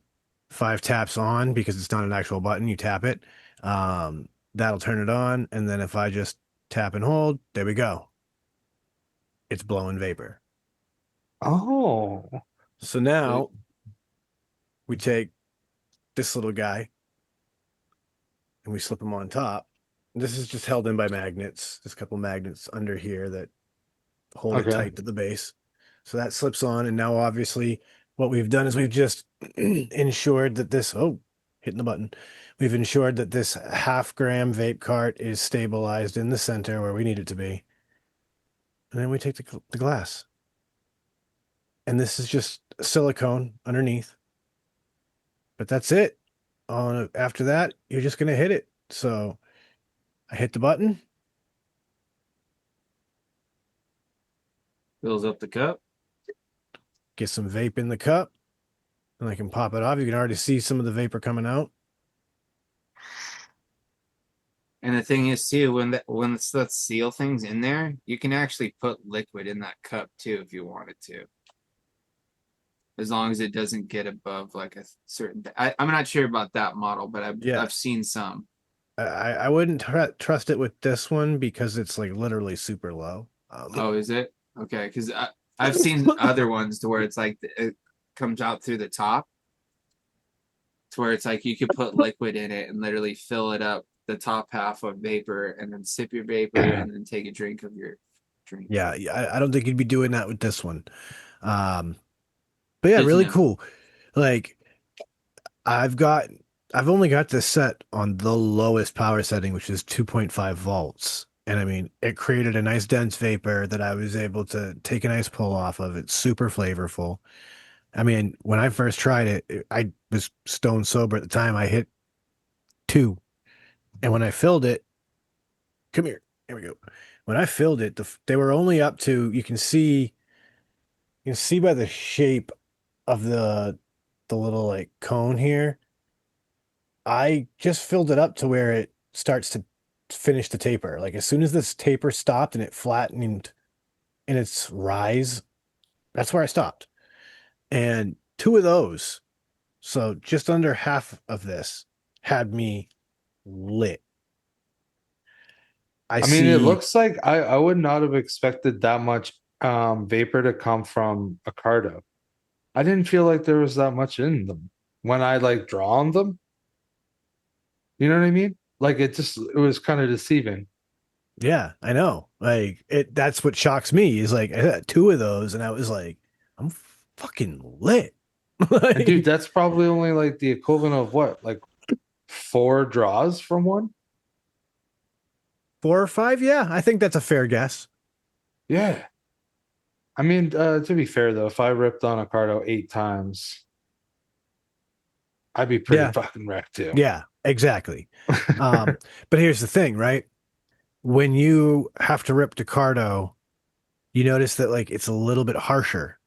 5 taps on because it's not an actual button. You tap it. That'll turn it on. And then if I just tap and hold, there we go. It's blowing vapor. Oh, So Like, now we take this little guy and we slip him on top. This is just held in by magnets. There's a couple magnets under here that hold it okay. tight to the base. So that slips on. And now, obviously, what we've done is we've just ensured that hitting the button. We've ensured that this half-gram vape cart is stabilized in the center where we need it to be. And then we take the glass. And this is just silicone underneath. But that's it. After that, you're just going to hit it. So I hit the button, fills up the cup. get some vape in the cup, and I can pop it off. You can already see some of the vapor coming out. And the thing is too, when it's the seal things in there, you can actually put liquid in that cup too if you wanted to. As long as it doesn't get above like a certain I'm not sure about that model, but Yeah. I've seen some. I wouldn't trust it with this one because it's like literally super low. Oh, is it? Okay, because I've seen other ones to where it's like it comes out through the top, to where it's like you could put liquid in it and literally fill it up the top half of vapor and then sip your vapor and then take a drink of your drink. Yeah, I don't think you'd be doing that with this one. Um, but yeah, Good to really know. cool. Like I've got, I've only got this set on the lowest power setting, which is 2.5 volts. And I mean, it created a nice dense vapor that I was able to take a nice pull off of. It's super flavorful. I mean, when I first tried it, I was stone sober at the time. I hit two. And when I filled it, come here. Here we go. When I filled it, they were only up to, you can see by the shape of the little like cone here. I just filled it up to where it starts to finish the taper. Like as soon as this taper stopped and it flattened in its rise, that's where I stopped. And two of those, so just under half of this, had me lit. I I mean, it see. looks like I would not have expected that much vapor to come from a cardo. I didn't feel like there was that much in them when I like draw on them. You know what I mean? Like it was kind of deceiving. Yeah, I know. Like it that's what shocks me is like I had two of those and I was like, I'm fucking lit. And dude, Like that's probably only like the equivalent of what, like four draws from one? 4 or 5, yeah, I think that's a fair guess. Yeah. I mean, to be fair though, if I ripped on a cardo 8 times, I'd be pretty Yeah, fucking wrecked too. yeah, exactly. Um, but here's the thing, right? when you have to rip Ducardo, you notice that like it's a little bit harsher.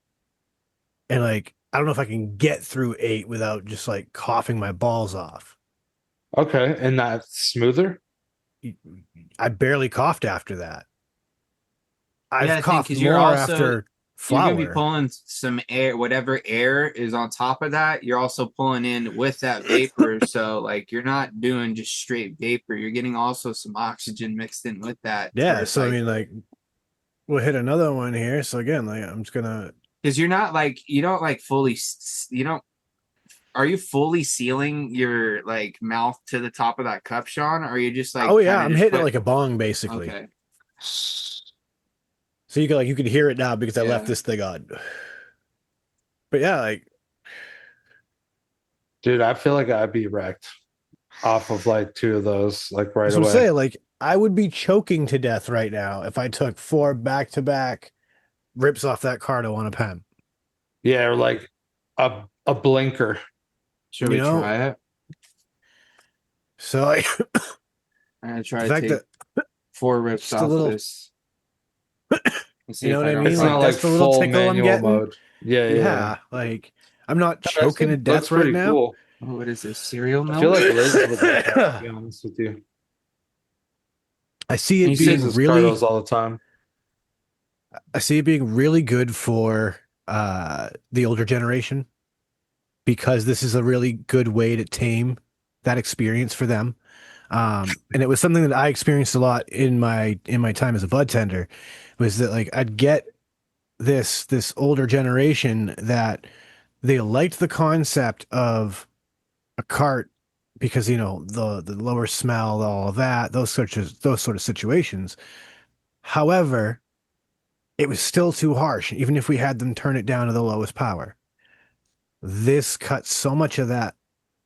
And like I don't know if I can get through 8 without just like coughing my balls off. Okay, and that's smoother. I barely coughed after that. Yeah, I've I think coughed because you're more also after you're gonna be flour. pulling some air, whatever air is on top of that, you're also pulling in with that vapor. So like you're not doing just straight vapor. You're getting also some oxygen mixed in with that, where Yeah, it's so I like mean like we'll hit another one here. So again, like I'm just gonna because you're not like you don't like fully you don't are you fully sealing your like mouth to the top of that cup, Sean? Or are you just like oh yeah, kind of I'm just hitting it put like a bong basically. okay. So you could hear it now because I left Yeah. this thing on. But yeah, like Dude, I feel like I'd be wrecked off of like two of those, like right that's what I'm away. saying. Like I would be choking to death right now if I took 4 back-to-back rips off that Cardo on a pen. Yeah, or like a blinker. Should You we know? try it? So like I'm gonna the try to fact take that 4 rips just a off of little, this. Let's see you know if what I I don't mean? It's Like not cough. like that's the little full tickle I'm manual getting. mode. Yeah, yeah. Yeah, like I'm not That's choking to good. Looks death right pretty now. cool. Oh, what is this? Cereal I feel milk? like Liz would like that, to be honest with you. I see You it He said being uses really Cardos all the time. I see it being really good for the older generation because this is a really good way to tame that experience for them. And it was something that I experienced a lot in my time as a bud tender was that like I'd get this older generation that they liked the concept of a cart because you know the lower smell, all of that, those sort of situations. However, it was still too harsh, even if we had them turn it down to the lowest power. This cuts so much of that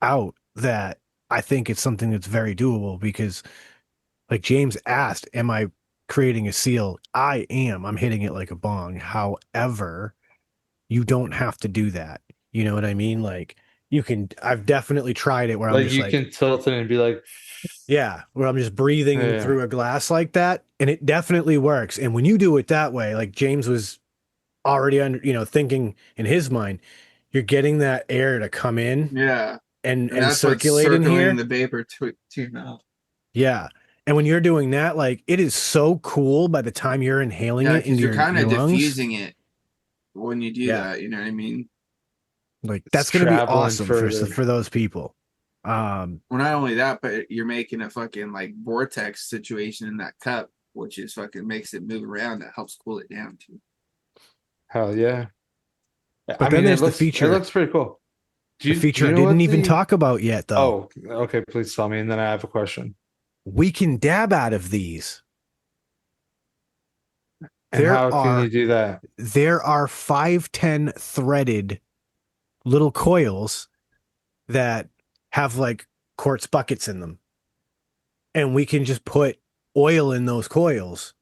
out that I think it's something that's very doable because, like James asked, am I creating a seal? I am. I'm hitting it like a bong. However, you don't have to do that. You know what I mean? Like, I've definitely tried it where I'm Like just you like, can tilt it and be like, yeah, where I'm just breathing yeah, through a glass like that. And it definitely works. And when you do it that way, like James was already under, thinking in his mind, you're getting that air to come in yeah. And and that's what's circulate in circulating here. the vapor to your mouth. Yeah. And when you're doing that, like it is so cool by the time you're inhaling Yeah, it because into you're kind your of lungs. diffusing it when you do Yeah. that. You know what I mean? Like it's that's going to be traveling awesome further. for those people. Well, not only that, but you're making a fucking like vortex situation in that cup, which is fucking makes it move around. That helps cool it down too. Hell yeah. But I then mean, there's it looks pretty cool. the Do feature you I know didn't what even the talk about yet though. Oh, okay, please tell me, and then I have a question. We can dab out of these. And There how can you are do that? there are 510 threaded little coils that have like quartz buckets in them. And we can just put oil in those coils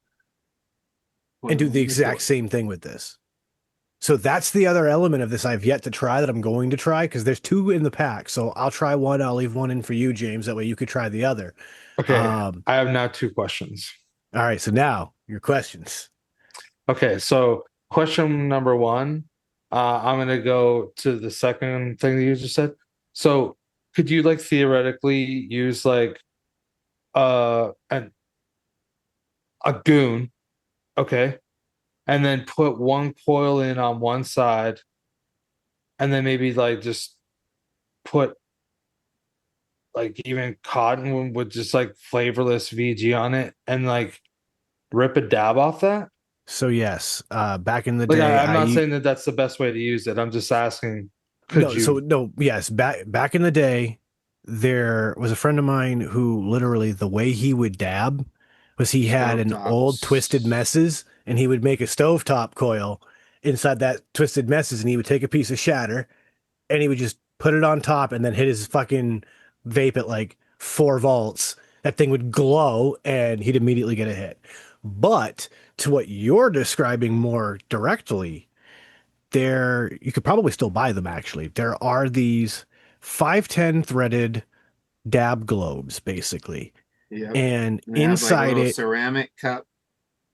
and do the exact same thing with this. So that's the other element of this I've yet to try that I'm going to try because there's 2 in the pack. So I'll try one. I'll leave one in for you, James. That way you could try the other. Okay, I have now 2 questions. All right. So now your questions. Okay, so question number one, I'm gonna go to the second thing that you just said. So could you like theoretically use like an a goon, okay, and then put one coil in on one side, and then maybe like just put like even cotton with just like flavorless VG on it, and like rip a dab off that? So yes, back in the Like day, I'm not saying that that's the best way to use it. I'm just asking, could no, so you? no, yes, back in the day, there was a friend of mine who literally the way he would dab was he had an old twisted Stovetops. messes and he would make a stovetop coil inside that twisted messes and he would take a piece of shatter and he would just put it on top and then hit his fucking vape at like 4 volts. That thing would glow and he'd immediately get a hit. But to what you're describing more directly, there you could probably still buy them actually. There are these 510 threaded dab globes basically. Yep. And And they have like a inside little it, ceramic cup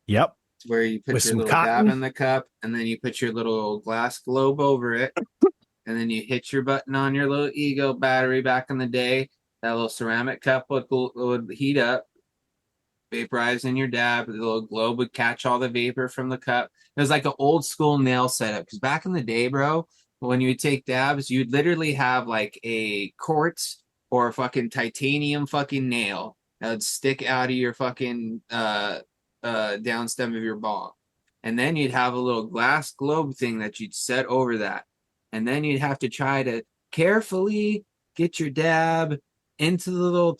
yep, where you put with your some little dab cotton. in the cup, and then you put your little glass globe over it, and then you hit your button on your little ego battery. Back in the day, that little ceramic cup would heat up, vaporize in your dab. The little globe would catch all the vapor from the cup. It was like an old school nail setup, because back in the day, bro, when you would take dabs, you'd literally have like a quartz or a fucking titanium fucking nail that would stick out of your fucking down stem of your bong. And then you'd have a little glass globe thing that you'd set over that. And then you'd have to try to carefully get your dab into the little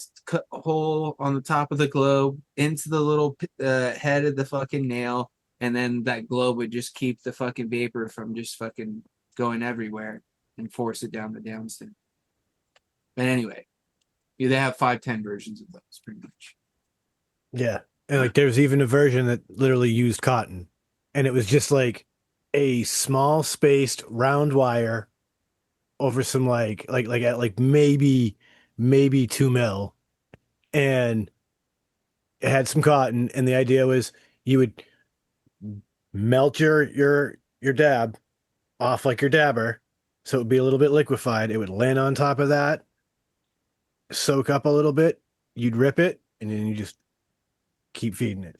hole on the top of the globe, into the little head of the fucking nail, and then that globe would just keep the fucking vapor from just fucking going everywhere and force it down the downstem. But anyway, they have 510 versions of those, pretty much. Yeah. And like there's even a version that literally used cotton. And it was just like a small spaced round wire over some like maybe 2 mil. And it had some cotton. And the idea was you would melt your dab off like your dabber. So it would be a little bit liquefied. It would land on top of that, soak up a little bit. You'd rip it, and then you just keep feeding it.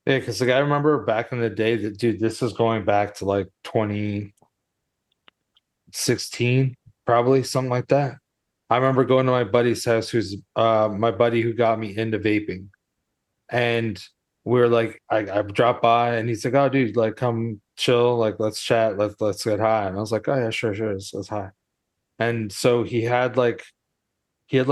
Yeah, because like I remember back in the day that dude, this is going back to like 2016, probably something like that. I remember going to my buddy's house, who's my buddy who got me into vaping. And we were like, I dropped by and he's like, oh dude, like come chill, like let's chat, let's get high. And I was like, oh yeah, sure, let's high. And so he had like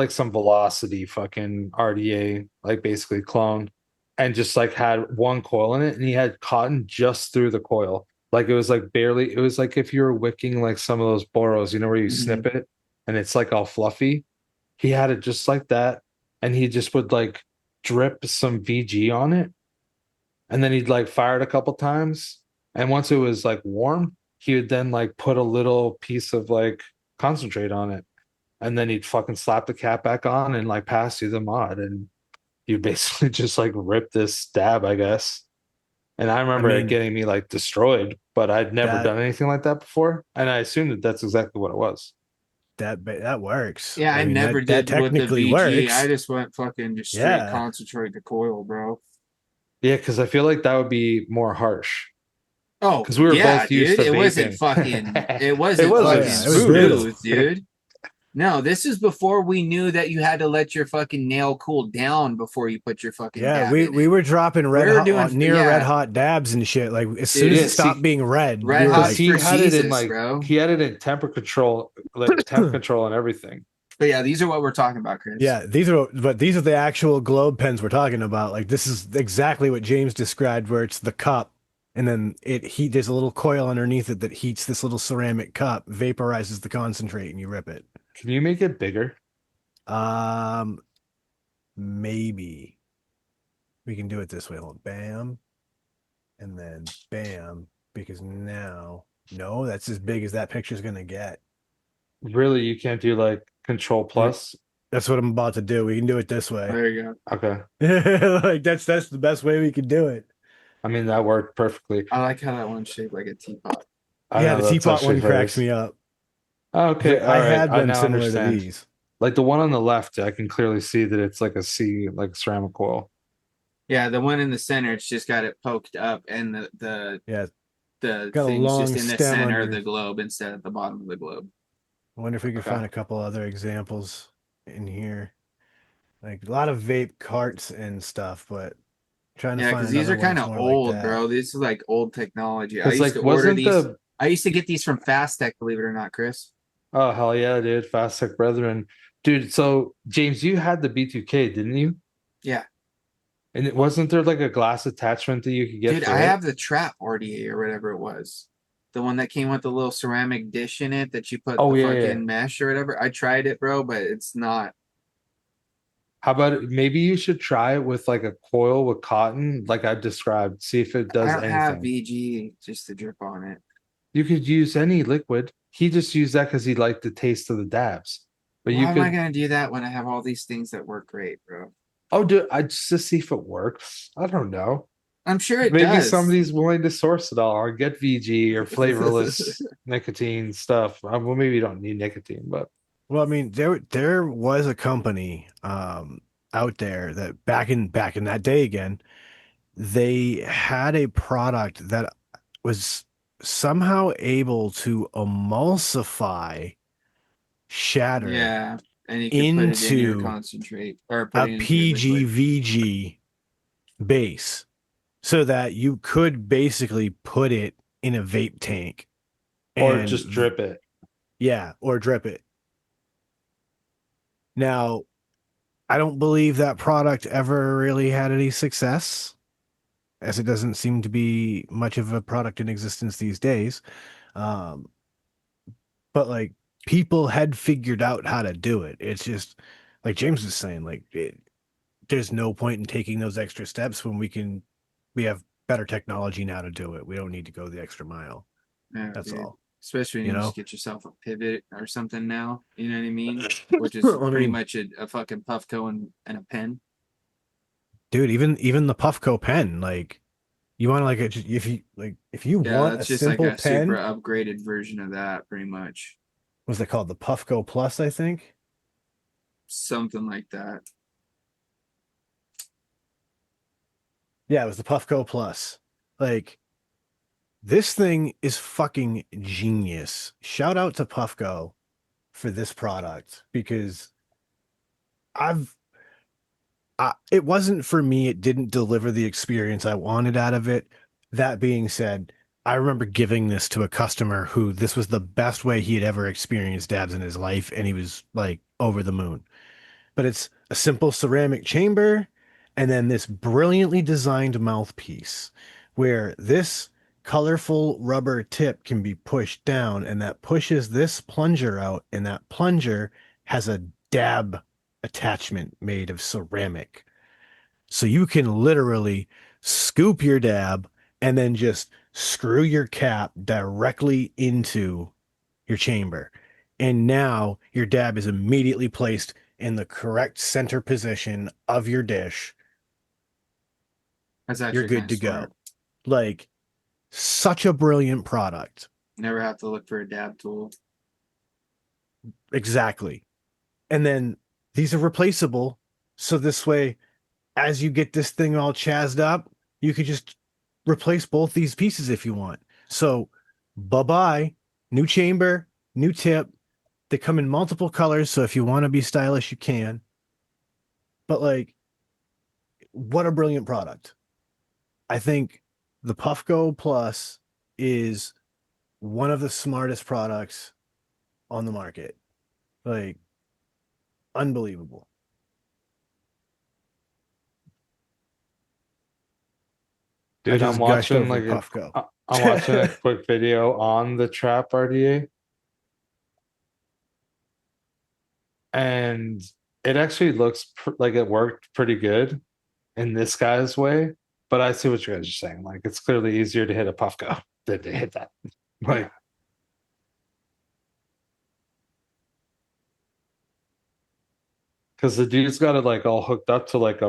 some velocity fucking RDA, like basically clone, and just like had one coil in it, and he had cotton just through the coil. Like it was like barely, it was like if you were wicking like some of those boros, where you snip it and it's like all fluffy. He had it just like that, and he just would like drip some VG on it, and then he'd like fire it a couple times. And once it was like warm, he would then like put a little piece of like concentrate on it, and then he'd fucking slap the cap back on and like pass you the mod, and you basically just like rip this dab, I guess. And I remember it mean, getting me like destroyed, but I'd never that- done anything like that before, and I assumed that that's exactly what it was. That works. Yeah, I mean, never that did with the technically VG. works. I just went fucking just straight Yeah. concentrate the coil, bro. Yeah, because I feel like that would be more harsh. Oh, Because we were yeah, both used dude. to It wasn't vaping. fucking. It It wasn't wasn't fucking it was brutal. smooth, dude. No, this is before we knew that you had to let your fucking nail cool down before you put your fucking Yeah, dab we in it. were dropping We were doing- near yeah. red hot dabs and shit. Like as soon Dude, as yeah, it stopped see, being red, red we were hot like, he for had it in Jesus, like bro. he had it in temp control, like temp control and everything. But yeah, these are what we're talking about, Chris. yeah, these are the actual globe pens we're talking about. Like this is exactly what James described, where it's the cup, and then there's a little coil underneath it that heats this little ceramic cup, vaporizes the concentrate, and you rip it. Can you make it bigger? Maybe we can do it this way. Hold, bam, and then bam, because now, no, that's as big as that picture's gonna get. Really, you can't do like control plus? That's what I'm about to do. We can do it this way. There you go. Okay. Like that's the best way we can do it. I mean, that worked perfectly. I like how that one's shaped like a teapot. I Yeah, know, the that's teapot actually one cracks hilarious. me up. Oh, okay. I All right. had I them now similar understand. to these. Like the one on the left, I can clearly see that it's like a C, like ceramic coil. Yeah, the one in the center, it's just got it poked up, and Yeah, the got a thing's long just in the stem center of under. the globe instead of the bottom of the globe. I wonder if we can Okay. find a couple other examples in here. Like a lot of vape carts and stuff, but trying to Yeah, find because these are another one kind that's of more like old, that. bro. This is like old technology. I Because used like to order wasn't these. the I used to get these from Fast Tech, believe it or not, Chris. oh hell yeah, dude, Fast Tech Brethren. Dude, so James, you had the B2K, didn't you? Yeah. And it wasn't there like a glass attachment that you could get Dude, for I it? have the Trap RDA or whatever it was. The one that came with the little ceramic dish in it that you put Oh, the yeah, fucking yeah. mesh or whatever. I tried it, bro, but it's not. How about maybe you should try it with like a coil with cotton, like I described, see if it does I don't have anything. VG just to drip on it. You could use any liquid. He just used that because he liked the taste of the dabs. But Why you am I could gonna do that when I have all these things that work great, bro? Oh, dude, I just to see if it works. I don't know. I'm sure it Maybe does. somebody's willing to source it all or get VG or flavorless nicotine stuff. Well, maybe you don't need nicotine, but Well, I mean, there was a company out there that back in that day again, they had a product that was somehow able to emulsify shatter Yeah, and you could put it in your into concentrate or put a it into your liquid. PGVG base so that you could basically put it in a vape tank or and just drip it. yeah, or drip it. Now, I don't believe that product ever really had any success, as it doesn't seem to be much of a product in existence these days. Um, but like people had figured out how to do it. It's just like James was saying, there's no point in taking those extra steps when we have better technology now to do it. We don't need to go the extra mile. Yeah, That's dude. all. Especially when You you just know? get yourself a pivot or something now. You know what I mean? Which is I pretty mean, much a fucking Puffco and a pen. dude, even the Puffco pen, like you want to if you Yeah, want a that's just like simple a super pen, upgraded version of that, pretty much. what's it called? The Puffco Plus, I think. Something like that. Yeah, it was the Puffco Plus. Like this thing is fucking genius. Shout out to Puffco for this product because I've it wasn't for me. It didn't deliver the experience I wanted out of it. That being said, I remember giving this to a customer who this was the best way he had ever experienced dabs in his life, and he was like over the moon. But it's a simple ceramic chamber and then this brilliantly designed mouthpiece where this colorful rubber tip can be pushed down and that pushes this plunger out, and that plunger has a dab attachment made of ceramic. So you can literally scoop your dab and then just screw your cap directly into your chamber. And now your dab is immediately placed in the correct center position of your dish. That's You're actually kind good of to go. smart. Like, such a brilliant product. Never have to look for a dab tool. Exactly. And then these are replaceable. So this way, as you get this thing all chazzed up, you could just replace both these pieces if you want. So, bye bye. New chamber, new tip. They come in multiple colors. So if you want to be stylish, you can. But like, what a brilliant product. I think the Puffco Plus is one of the smartest products on the market. Like, unbelievable. I Dude, just gushed over Puffco. I'm watching a quick video on the Trap RDA, and it actually looks like it worked pretty good in this guy's way. But I see what you guys are saying. Like, it's clearly easier to hit a Puffco than to hit that. Like, because the dude's got it like all hooked up to like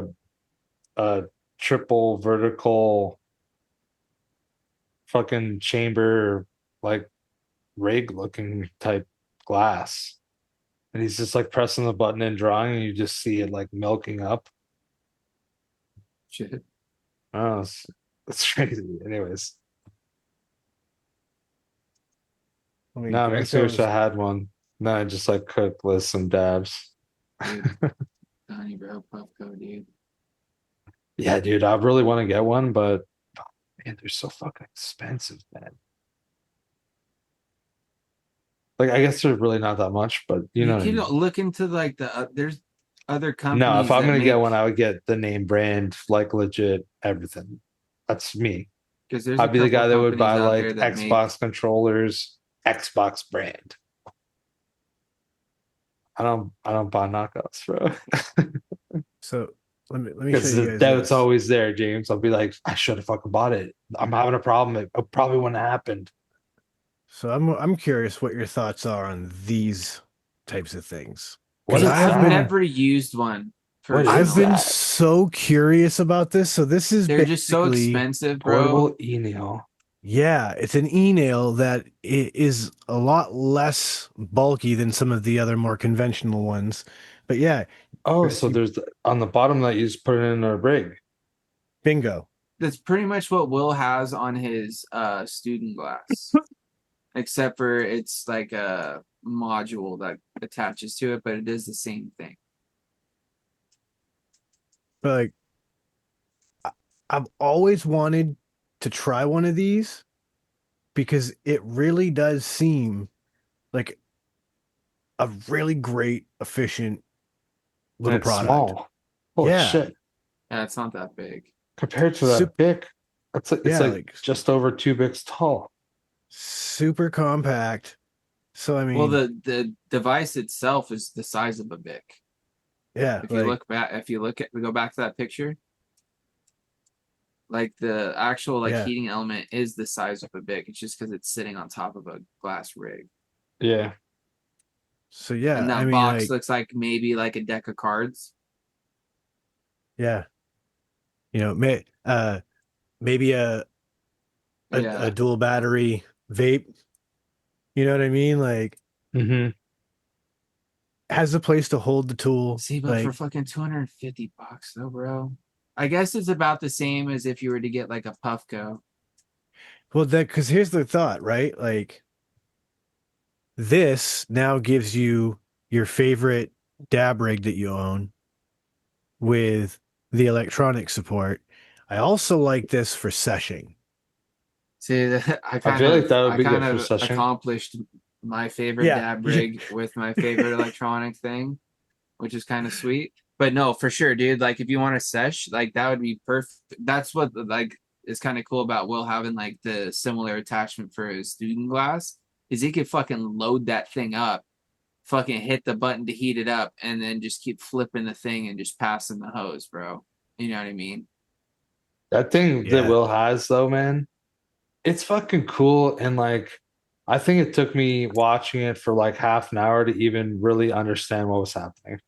a triple vertical fucking chamber, like rig looking type glass. And he's just like pressing the button and drawing, and you just see it like milking up. Shit. Oh, it's crazy. Anyways, I mean, no, it makes me wish Glenco's I had one. No, I just like cook with some dabs. Dude, Donnie bro, Puffco, dude. Yeah, dude, I really want to get one, but man, they're so fucking expensive, man. Like, I guess they're really not that much, but you know You what I can mean. look into like there's other No, if companies I'm that gonna get make, one, I would get the name brand, like legit everything. That's me. because there's a I'd be the couple guy that would companies buy out like there that make. Xbox controllers, Xbox brand. I don't buy knockoffs, bro. so let me show Because you the guys doubt's this. always there, James. I'll be like, I should have fucking bought it. I'm having a problem. It probably wouldn't have happened. So I'm curious what your thoughts are on these types of things. What Because is I have I've that? been never used one What is I've been that? so curious about this. So this is They're just so basically, expensive, bro. Portable e-nail. yeah, it's an e-nail that is a lot less bulky than some of the other more conventional ones. But yeah, Oh, Chris, so you, there's on the bottom that you just put it in a rig. bingo. That's pretty much what Will has on his student glass, except for it's like a module that attaches to it, but it is the same thing. But like, I've always wanted to try one of these because it really does seem like a really great, efficient And little it's product. small. Holy Yeah. shit. Yeah, it's not that big. Compared to Sup- that Bic, it's Yeah, like like just over 2 Bics tall. super compact. So I Well, mean, the device itself is the size of a Bic. yeah, If you like look back, we go back to that picture, like the actual like yeah. heating element is the size of a Bic. It's just because it's sitting on top of a glass rig, Yeah. So yeah, and I that mean box like looks like maybe like a deck of cards. yeah, maybe a Yeah. dual battery vape. You know what I mean? Like Mm-hmm. has a place to hold the tool. See, but for Like fucking $250 though, bro. I guess it's about the same as if you were to get like a Puffco. well, that because here's the thought, right? Like this now gives you your favorite dab rig that you own with the electronic support. I also like this for seshing. See, I feel like that would I be kind good for of session. accomplished my favorite Yeah. dab rig with my favorite electronic thing, which is kind of sweet. But no, for sure, dude. Like if you want to sesh, like that would be perfect. That's what like is kind of cool about Will having like the similar attachment for his student glass is he could fucking load that thing up, fucking hit the button to heat it up, and then just keep flipping the thing and just passing the hose, bro. You know what I mean? That thing that Yeah. Will has though, man, it's fucking cool. And like, I think it took me watching it for like half an hour to even really understand what was happening.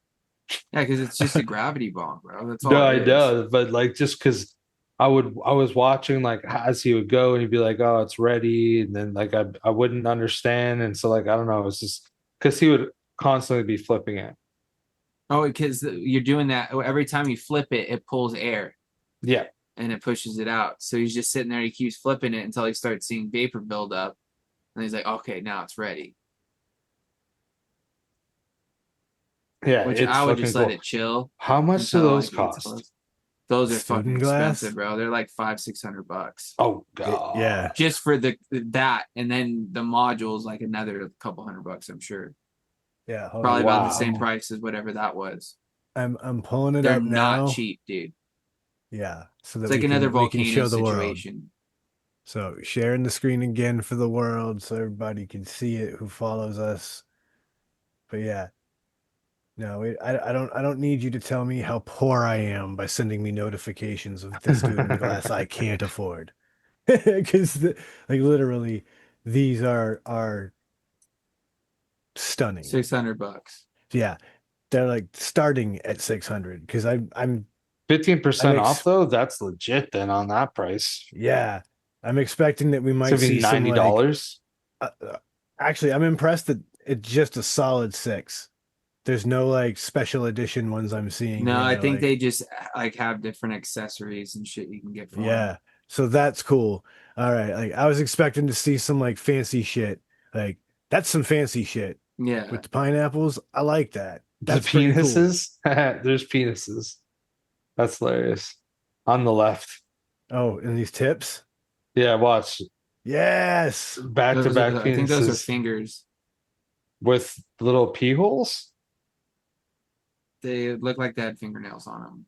Yeah, because it's just a gravity bomb, bro. That's all No, it I is. know, but like just because I was watching like as he would go and he'd be like, "Oh, it's ready," and then like I wouldn't understand, and so like I don't know, it's just because he would constantly be flipping it. Oh, because you're doing that every time you flip it, it pulls air Yeah, and it pushes it out. So he's just sitting there. He keeps flipping it until he starts seeing vapor build up, and he's like, "Okay, now it's ready." yeah, Which it's I would fucking just let cool. it chill How much do until those like it's cost? close. Those are fucking Student glass? expensive, bro. They're like $500-600 Oh god, Yeah. just for that, and then the modules like another couple $100, I'm sure. Yeah. Hold Probably on. about the wow. same price as whatever that was. I'm pulling it They're up not now. cheap, dude. Yeah. So It's that like another we can volcano show the world. situation. So sharing the screen again for the world so everybody can see it who follows us. But yeah. No, I don't need you to tell me how poor I am by sending me notifications of the student glass I can't afford. Because like literally these are stunning. $600. Yeah. They're like starting at 600 because I'm 15% off ex though. That's legit then on that price. yeah, I'm expecting that we It's might gonna be see some like $90. actually I'm impressed that it's just a solid 6. There's no like special edition ones I'm seeing No, where I they're think like they just like have different accessories and shit you can get for them. yeah. So that's cool. All right. Like I was expecting to see some like fancy shit. Like that's some fancy shit Yeah. with the pineapples. I like that. The That's pretty cool. penises. There's penises. That's hilarious. On the left. Oh, and these tips? Yeah, watch. Yes. Back to back I think those are penises fingers. with little pee holes. They look like they had fingernails on them.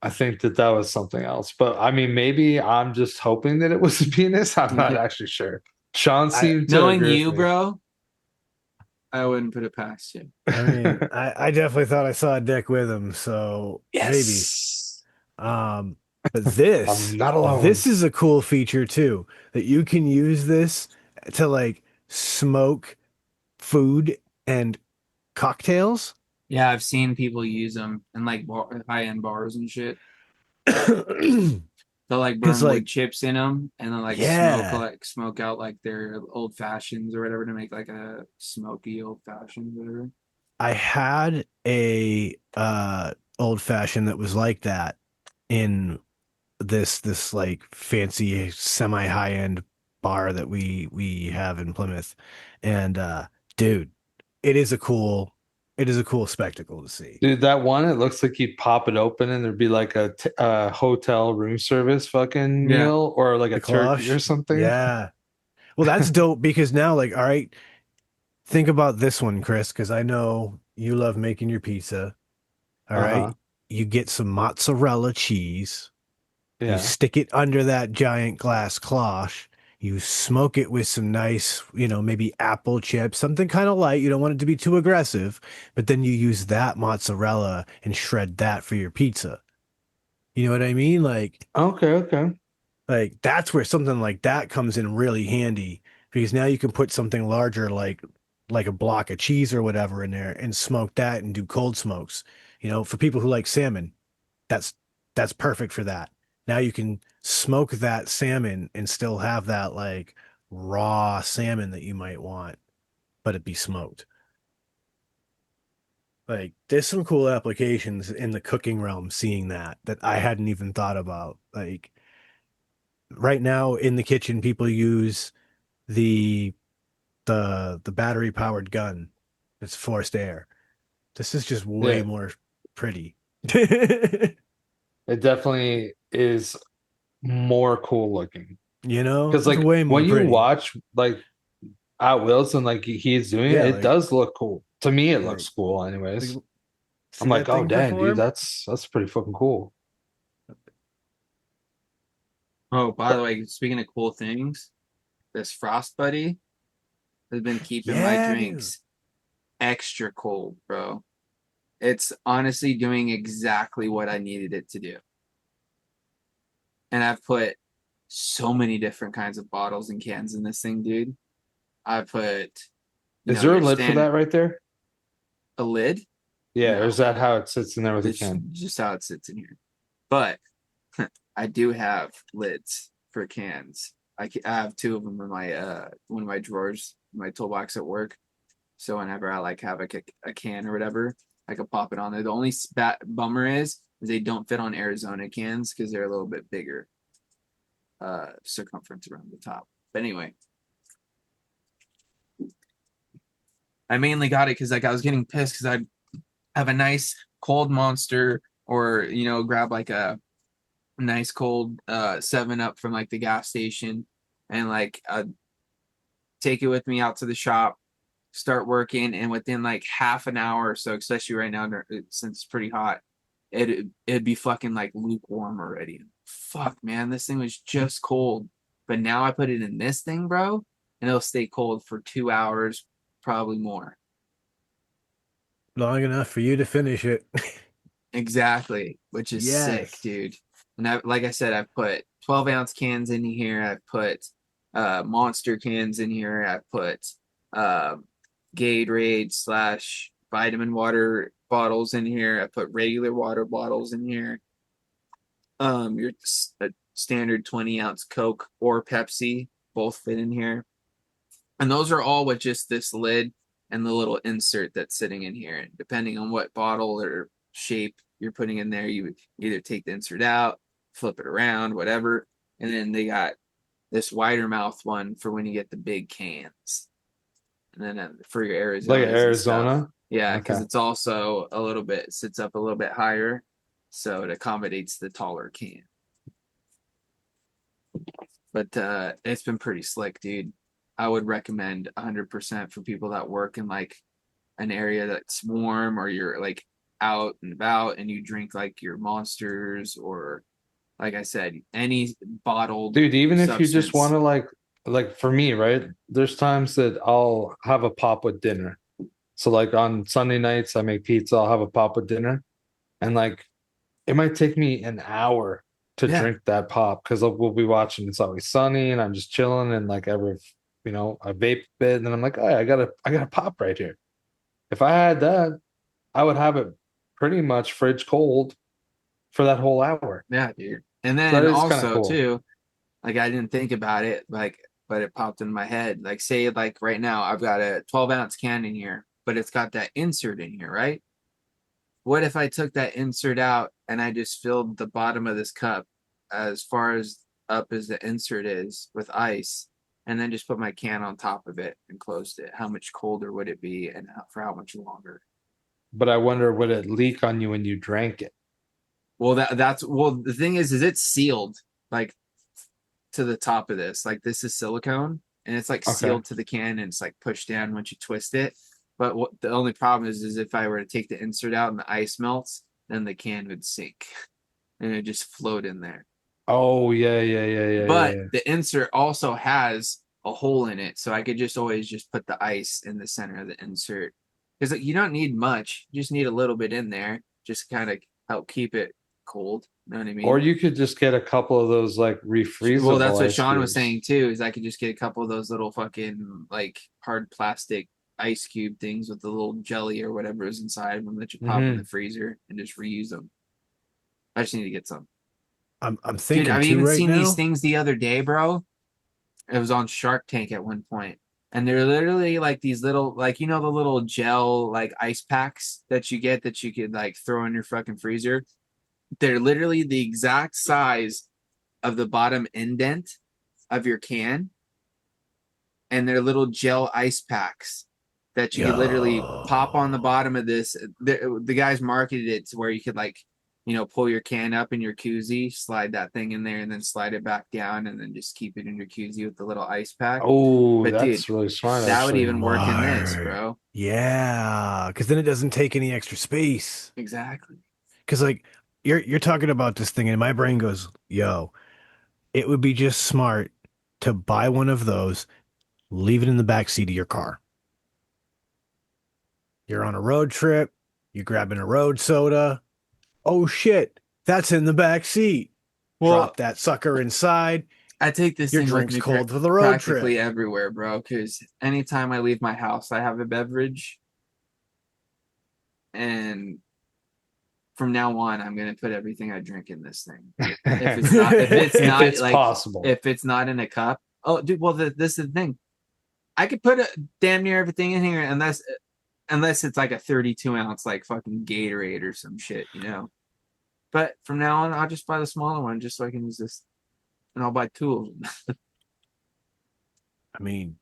I think that was something else. But I mean, maybe I'm just hoping that it was a penis. I'm not actually sure. Sean seemed to Knowing agree you, with me. bro, I wouldn't put it past you. I mean, I definitely thought I saw a dick with him, so Yes. maybe. But this I'm not alone. this is a cool feature too, that you can use this to like smoke food and cocktails. Yeah, I've seen people use them in like high-end bars and shit. Because They'll like burn wood like, chips in them and then yeah, like smoke out like their old fashions or whatever to make like a smoky old fashioned whatever. I had a old fashioned that was like that in this like fancy semi high end bar that we have in Plymouth, and dude, it is a cool spectacle to see. Dude, that one, it looks like you'd pop it open and there'd be like a hotel room service fucking Yeah. meal or like a The turkey or cloche, something. yeah. Well, that's dope because now, like, all right, think about this one, Chris, because I know you love making your pizza. All Uh-huh. right, you get some mozzarella cheese. You Yeah. stick it under that giant glass cloche. You smoke it with some nice, maybe apple chips, something kind of light. You don't want it to be too aggressive, but then you use that mozzarella and shred that for your pizza. You know what I mean? Okay, okay. Like that's where something like that comes in really handy because now you can put something larger like a block of cheese or whatever in there and smoke that and do cold smokes. For people who like salmon, that's that's perfect for that. Now you can smoke that salmon and still have that like raw salmon that you might want, but it be smoked. Like there's some cool applications in the cooking realm seeing that I hadn't even thought about. Like right now in the kitchen, people use the the battery powered gun that's forced air. This is just way Yeah. more pretty. It definitely is more cool looking. Because It's like way more when you pretty. watch like At Wills and like he's doing it, Yeah, it like does look cool. To me, it like looks cool like anyways. I'm see like, that oh thing dang, dude, perform? that's pretty fucking cool. Oh, by the way, speaking of cool things, this Frost Buddy has been keeping my Yeah, dude. drinks extra cold, bro. It's honestly doing exactly what I needed it to do. And I've put so many different kinds of bottles and cans in this thing, dude. I put, Is there a your lid for stand that right there? a lid. Yeah, or is No, that how it sits in there with the it's can? just how it sits in here. But I do have lids for cans. I have two of them in my one of my drawers, my toolbox at work. So whenever I like have a can or whatever, I could pop it on there. The only bummer is they don't fit on Arizona cans because they're a little bit bigger circumference around the top. But anyway, I mainly got it because like I was getting pissed because I have a nice cold monster or grab like a nice cold 7 Up from like the gas station and like take it with me out to the shop, start working, and within like half an hour or so, especially right now since it's pretty hot, it'd be fucking like lukewarm already. Fuck, man, this thing was just cold, but now I put it in this thing, bro, and it'll stay cold for 2 hours, probably more. Long enough for you to finish it. Exactly, which is sick, Yes. dude. And like I said, I've put 12-ounce cans in here. I've put monster cans in here. I've put uh, Gatorade slash vitamin water bottles in here. I put regular water bottles in here. Your standard 20-ounce Coke or Pepsi both fit in here. And those are all with just this lid and the little insert that's sitting in here. And depending on what bottle or shape you're putting in there, you would either take the insert out, flip it around, whatever. And then they got this wider mouth one for when you get the big cans. And then for your Like Arizonas and stuff. Arizona? Yeah, Okay. because it's also a little bit, sits up a little bit higher. So it accommodates the taller can. But it's been pretty slick, dude. I would recommend 100% for people that work in like an area that's warm or you're like out and about and you drink like your monsters or like I said, any bottled Dude, even if you just want substance. to like for me, right? There's times that I'll have a pop with dinner. So like on Sunday nights, I make pizza, I'll have a pop with dinner. And like it might take me an hour to Yeah, drink that pop because we'll be watching It's Always Sunny and I'm just chilling and like I vape a bit and then I'm like, oh, I got a pop right here. If I had that, I would have it pretty much fridge cold for that whole hour. Yeah, dude. And So then that is kind of also cool. too, like I didn't think about it, like, but it popped in my head. Like, say, like right now, I've got a 12-ounce can in here, but it's got that insert in here, right? What if I took that insert out and I just filled the bottom of this cup as far as up as the insert is with ice, and then just put my can on top of it and closed it? How much colder would it be, and for how much longer? But I wonder, would it leak on you when you drank it? Well, that's well. The thing is it's sealed like to the top of this. Like this is silicone, and it's like Okay. sealed to the can, and it's like pushed down once you twist it. But what the only problem is if I were to take the insert out and the ice melts, then the can would sink, and it just float in there. Oh yeah. But the insert also has a hole in it, so I could just always just put the ice in the center of the insert because you don't need much; you just need a little bit in there, just kind of help keep it cold. You know what I mean? Or you could just get a couple of those like refreezable. Well, that's what ice Sean was cubes. saying too. Is I could just get a couple of those little fucking like hard plastic ice cube things with the little jelly or whatever is inside them that you pop in the freezer and just reuse them. I just need to get some. I'm Dude, thinking I've too even right seen now. these things the other day, bro. It was on Shark Tank at one point, and they're literally like these little, like, you know, the little gel like ice packs that you get that you could like throw in your fucking freezer. They're literally the exact size of the bottom indent of your can, and they're little gel ice packs that you could literally pop on the bottom of this. The guys marketed it to where you could, like, you know, pull your can up in your koozie, slide that thing in there, and then slide it back down, and then just keep it in your koozie with the little ice pack. Oh, But that's dude, really smart. that would Actually, even work in this, Smart. bro. Yeah, because then it doesn't take any extra space. Exactly. Because like you're talking about this thing, and my brain goes, "Yo, it would be just smart to buy one of those, leave it in the back seat of your car. You're on a road trip, you're grabbing a road soda. Oh shit, that's in the back seat. Well, Drop that sucker inside. I take this Your thing with drink's me cold for the road practically trip. everywhere, bro. Because anytime I leave my house, I have a beverage, and from now on, I'm gonna put everything I drink in this thing. If it's not, if it's like, possible. if it's not in a cup. Oh, dude. Well, this is the thing. I could put damn near everything in here, unless it's like a 32-ounce like fucking Gatorade or some shit, you know. But from now on, I'll just buy the smaller one just so I can use this, and I'll buy two of them. I mean,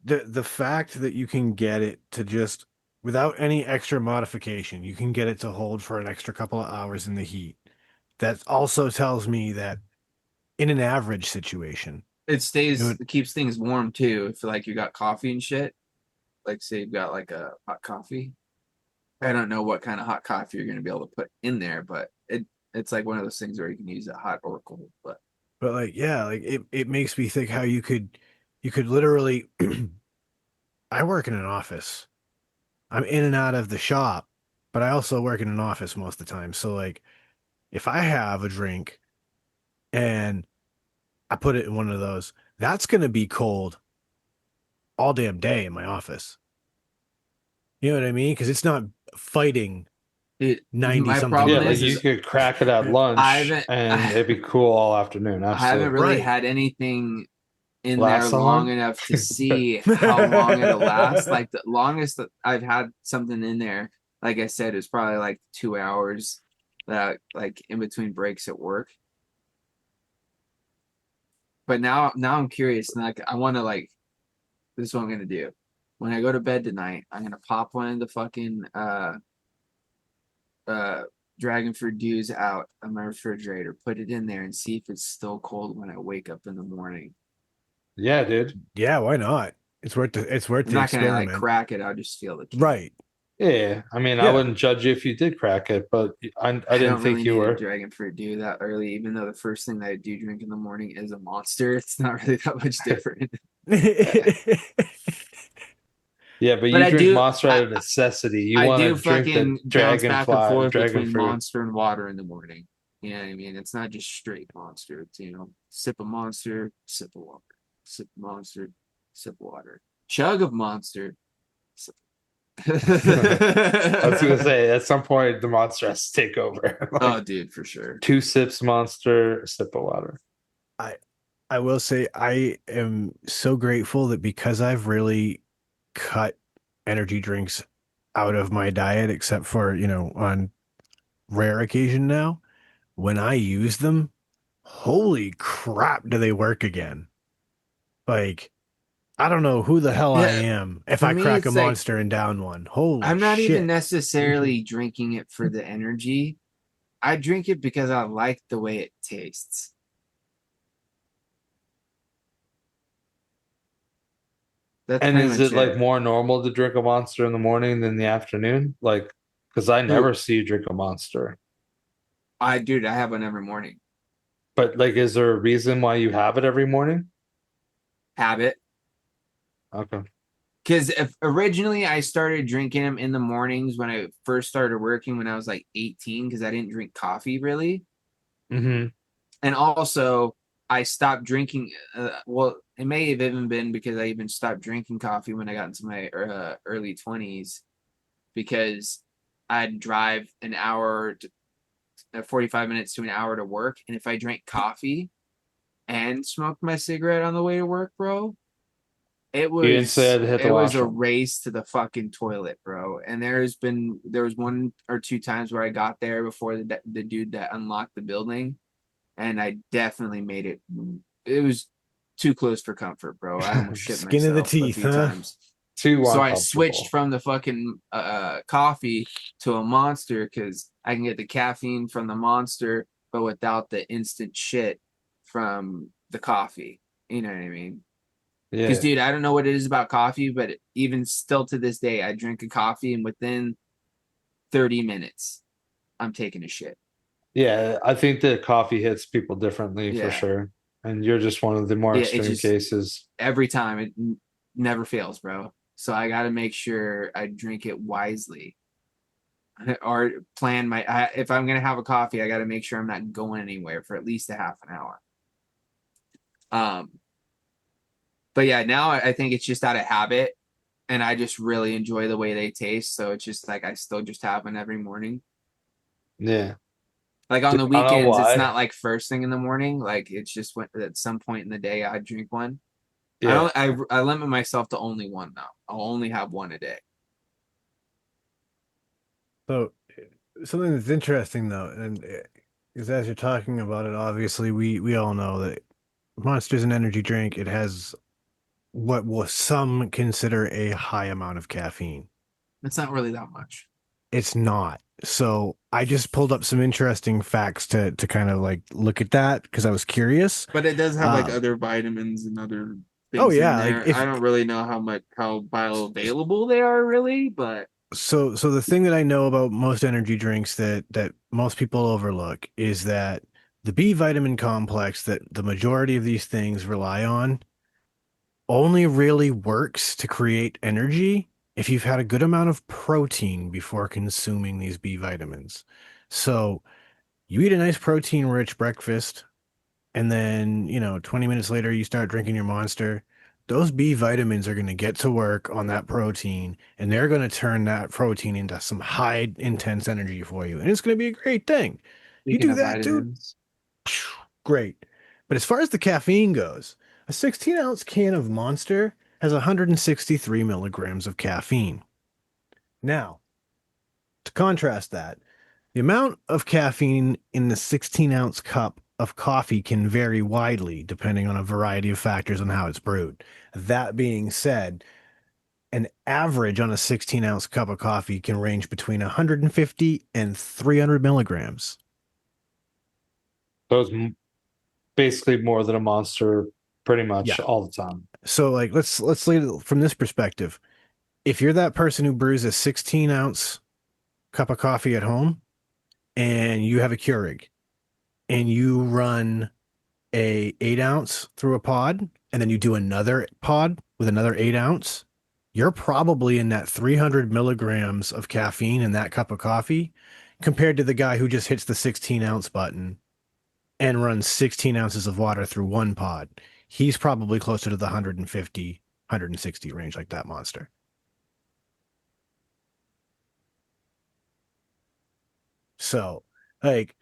the fact that you can get it to just without any extra modification, you can get it to hold for an extra couple of hours in the heat. That also tells me that in an average situation, It keeps things warm too. If like you got coffee and shit, like say you've got like a hot coffee. I don't know what kind of hot coffee you're gonna be able to put in there, but it's like one of those things where you can use it hot or cold. But like yeah, like it makes me think how you could literally I work in an office. I'm in and out of the shop, but I also work in an office most of the time. So like if I have a drink and I put it in one of those, that's going to be cold all damn day in my office. You know what I mean? Because it's not fighting dude, 90 my something. problem Yeah, like is you could crack it at lunch I and it'd be cool all afternoon. I haven't Absolutely. really Right. had anything in Last there long long? enough to see how long it'll last. Like the longest that I've had something in there, like I said, is probably like 2 hours that like in between breaks at work. But now I'm curious, and like I want to, like, this is what I'm gonna do. When I go to bed tonight, I'm gonna pop one of the fucking dragon fruit dews out of my refrigerator, put it in there, and see if it's still cold when I wake up in the morning. Yeah, dude. Yeah, why not? It's worth I'm the not gonna like experiment. crack it. I'll just feel the can. Right. Yeah. I mean, I Yeah. wouldn't judge you if you did crack it, but I I didn't don't think really you need were. a dragon fruit dew that early, even though the first thing that I do drink in the morning is a monster. It's not really that much different. Yeah, but But you I drink do Monster out of necessity. You I want do to drink the fucking bounce back and dragonfly, forth dragon between fruit. monster and water in the morning. You know what I mean? It's not just straight monster. It's, you know, sip of monster, sip of water, sip of monster, sip of water, chug of monster. Sip. I was gonna say at some point the monster has to take over. Like, Oh, dude, for sure. 2 sips monster, a sip of water. I will say I am so grateful that because I've really cut energy drinks out of my diet, except for, on rare occasion now, when I use them, holy crap, do they work again? Like, I don't know who the hell I Yeah, am if for I me, crack a it's like monster and down one. Holy I'm not even shit. necessarily drinking it for the energy. I drink it because I like the way it tastes. That's And pretty is much it like it. more normal to drink a monster in the morning than the afternoon? Like, because I Who? never see you drink a monster. Dude, I have one every morning. But like, is there a reason why you have it every morning? Habit. Okay. Because if originally I started drinking them in the mornings when I first started working when I was like 18, because I didn't drink coffee really. Mm-hmm. And also, I stopped drinking. Well, it may have even been because I even stopped drinking coffee when I got into my early 20s because I'd drive an hour, 45 minutes to an hour to work. And if I drank coffee and smoked my cigarette on the way to work, bro, it You didn't say I was had to hit the it was a washroom. race to the fucking toilet, bro. And there was 1 or 2 times where I got there before the dude that unlocked the building, and I definitely made it. It was too close for comfort, bro. I almost shit Skin of the myself a teeth, few huh? times. Too So I switched uncomfortable. from the fucking coffee to a monster because I can get the caffeine from the monster, but without the instant shit from the coffee. You know what I mean? Because, Yeah. dude, I don't know what it is about coffee, but even still to this day, I drink a coffee and within 30 minutes, I'm taking a shit. Yeah. I think that coffee hits people differently for Yeah. sure. And you're just one of the more Yeah. It's extreme just cases. every time it never fails, bro. So I got to make sure I drink it wisely or plan if I'm going to have a coffee, I got to make sure I'm not going anywhere for at least a half an hour. Um, but yeah, now I think it's just out of habit and I just really enjoy the way they taste. So it's just like I still just have one every morning. Yeah. Like on Dude, the I don't know weekends, it's why. not like first thing in the morning. Like it's just when, at some point in the day, I drink one. I Yeah. don't. I limit myself to only one now. I'll only have one a day. So something that's interesting though, and is as you're talking about it, obviously we all know that Monster's an energy drink. It has what will some consider a high amount of caffeine. It's not really that much, It's not. So I just pulled up some interesting facts to kind of like look at that because I was curious. but it does have like Um, other vitamins and other oh things in yeah, like there. if I don't really know how bioavailable they are really, but so the thing that I know about most energy drinks that most people overlook is that the B vitamin complex that the majority of these things rely on only really works to create energy if you've had a good amount of protein before consuming these B vitamins. So you eat a nice protein rich breakfast, and then, 20 minutes later, you start drinking your monster. Those B vitamins are going to get to work on that protein, and they're going to turn that protein into some high intense energy for you. And it's going to be a great thing. You speaking do of that, dude, vitamins, great. But as far as the caffeine goes, a 16-ounce can of Monster has 163 milligrams of caffeine. Now, to contrast that, the amount of caffeine in the 16-ounce cup of coffee can vary widely depending on a variety of factors and how it's brewed. That being said, an average on a 16-ounce cup of coffee can range between 150 and 300 milligrams. So it's basically more than a monster pretty much Yeah. all the time. So like let's lead it from this perspective. If you're that person who brews a 16-ounce cup of coffee at home and you have a Keurig and you run a 8-ounce through a pod and then you do another pod with another 8-ounce, you're probably in that 300 milligrams of caffeine in that cup of coffee compared to the guy who just hits the 16-ounce button and runs 16 ounces of water through one pod. He's probably closer to the 150, 160 range like that monster. So, like,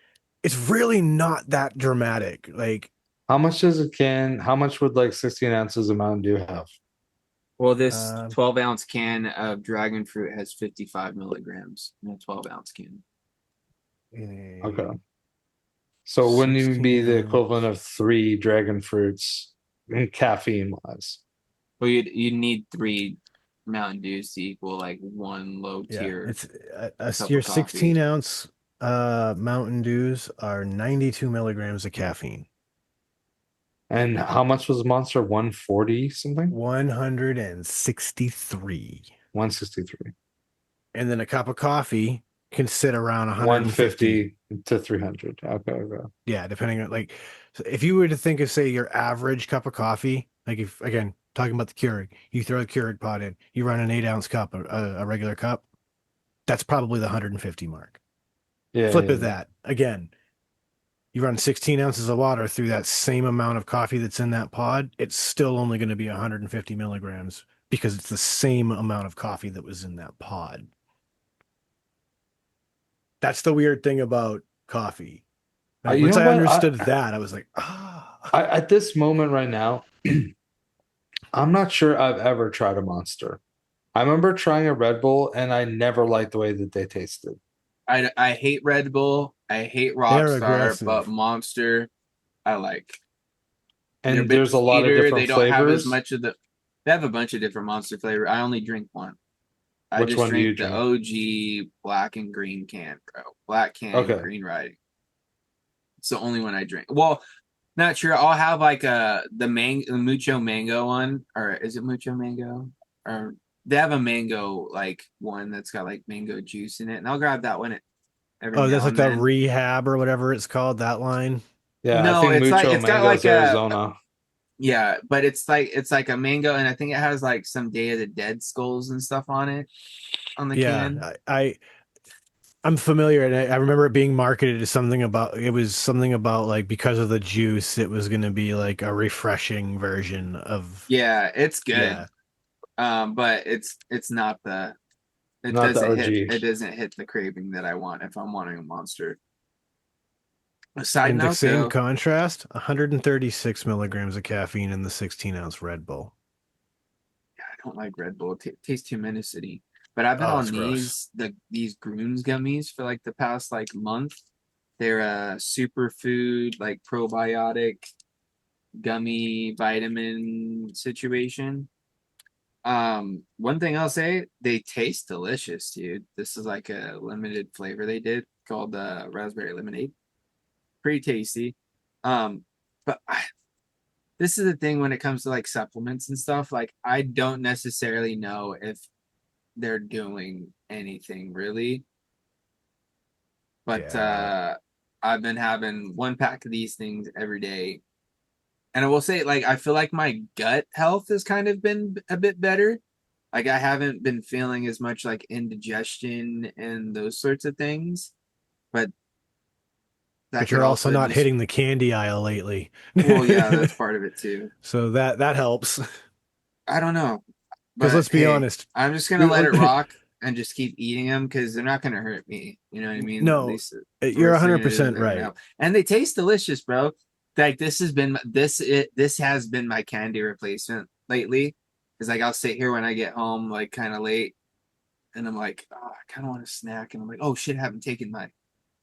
it's really not that dramatic. Like, How much does a can? How much would like 16 ounces of Mountain Dew have? Well, this um, 12-ounce can of dragon fruit has 55 milligrams in a 12-ounce can. Okay. So it wouldn't even be the 16 equivalent of 3 dragon fruits in caffeine wise. Well, you'd need 3 Mountain Dews to equal like one low Yeah, tier it's cup your of coffee. 16-ounce Mountain Dews are 92 milligrams of caffeine. And how much was Monster? 140 something? 163. 163. And then a cup of coffee can sit around 150. 150 to 300. Okay, okay. Yeah, depending on like, so if you were to think of, say, your average cup of coffee, like if, again, talking about the Keurig, you throw a Keurig pot in, you run an 8-ounce cup, a regular cup, that's probably the 150 mark. Yeah, Flip yeah, of that. Again, you run 16 ounces of water through that same amount of coffee that's in that pod, it's still only going to be 150 milligrams because it's the same amount of coffee that was in that pod. That's the weird thing about coffee. Like, you once know I what? understood that, I was like, ah. At this moment right now, I'm not sure I've ever tried a Monster. I remember trying a Red Bull and I never liked the way that they tasted. I hate Red Bull. I hate They're Rockstar, but aggressive. Monster I like. They're a And bit there's a lot of sweeter. They different don't have as flavors. much of the. They have a bunch of different Monster flavor. I only drink one. I Which just one do you drink the drink? OG black and green can, bro. Black can, Okay. green writing. It's the only one I drink. Well, not sure. I'll have like the mucho mango one, or is it mucho mango? Or they have a mango like one that's got like mango juice in it, and I'll grab that one every Oh, that's now like and the then. rehab or whatever it's called, that line. Yeah, I No, think it's like Mucho it's got like Mango's Arizona. yeah, but it's like a mango, and I think it has like some Day of the Dead skulls and stuff on it on the can. Yeah, I'm familiar, and I remember it being marketed as something about, it was something about like, because of the juice, it was going to be like a refreshing version of, Yeah, it's good. yeah. But it's not the Not the OG. it doesn't hit the craving that I want if I'm wanting a monster. A side In the note same though, contrast, 136 milligrams of caffeine in the 16-ounce Red Bull. I don't like Red Bull. It tastes too menacing. But I've been Oh, on it's gross. these Groons gummies for like the past like month. They're a superfood like probiotic gummy vitamin situation. One thing I'll say, they taste delicious, dude. This is like a limited flavor they did called raspberry lemonade. Pretty tasty. Um, but this is the thing when it comes to like supplements and stuff. Like, I don't necessarily know if they're doing anything really, but Yeah. I've been having 1 pack of these things every day. And I will say, like, I feel like my gut health has kind of been a bit better. Like, I haven't been feeling as much like indigestion and those sorts of things. But that But could you're also also not just, hitting the candy aisle lately. well, yeah, that's part of it too. So that helps. I don't know. Because But let's be hey, honest. I'm just gonna let it rock and just keep eating them because they're not gonna hurt me. You know what I mean? At No, least you're worst thing it is 100% never right. know. And they taste delicious, bro. Like this has been my candy replacement lately. Because like I'll sit here when I get home like kind of late, and I'm like, oh, I kind of want a snack, and I'm like, oh shit, I haven't taken my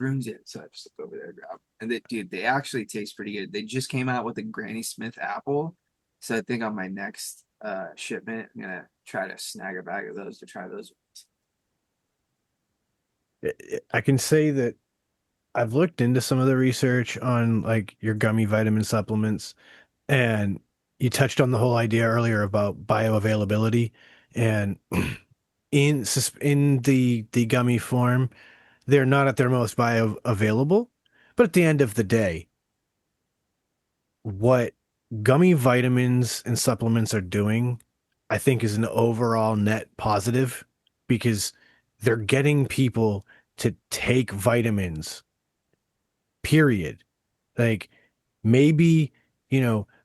brooms yet, so I just look over there and grab. And dude, they actually taste pretty good. They just came out with a Granny Smith apple, so I think on my next shipment, I'm gonna try to snag a bag of those to try those. I can say that I've looked into some of the research on like your gummy vitamin supplements, and you touched on the whole idea earlier about bioavailability, and in the gummy form, they're not at their most bioavailable. But at the end of the day, what gummy vitamins and supplements are doing, I think, is an overall net positive because they're getting people to take vitamins, period. Like, maybe,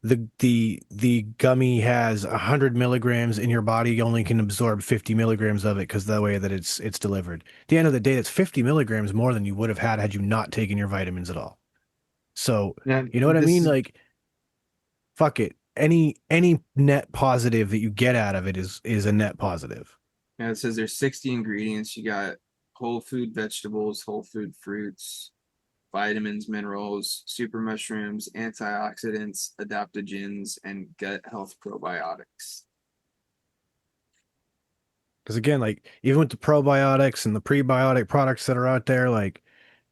the gummy has 100 milligrams in your body, you only can absorb 50 milligrams of it because the way that it's delivered. At the end of the day, it's 50 milligrams more than you would have had you not taken your vitamins at all. So, Yeah, you know what I this mean? is Like, fuck it. Any net positive that you get out of it is a net positive. yeah, it says there's 60 ingredients. You got whole food vegetables, whole food fruits, vitamins, minerals, super mushrooms, antioxidants, adaptogens, and gut health probiotics. Because again, like even with the probiotics and the prebiotic products that are out there, like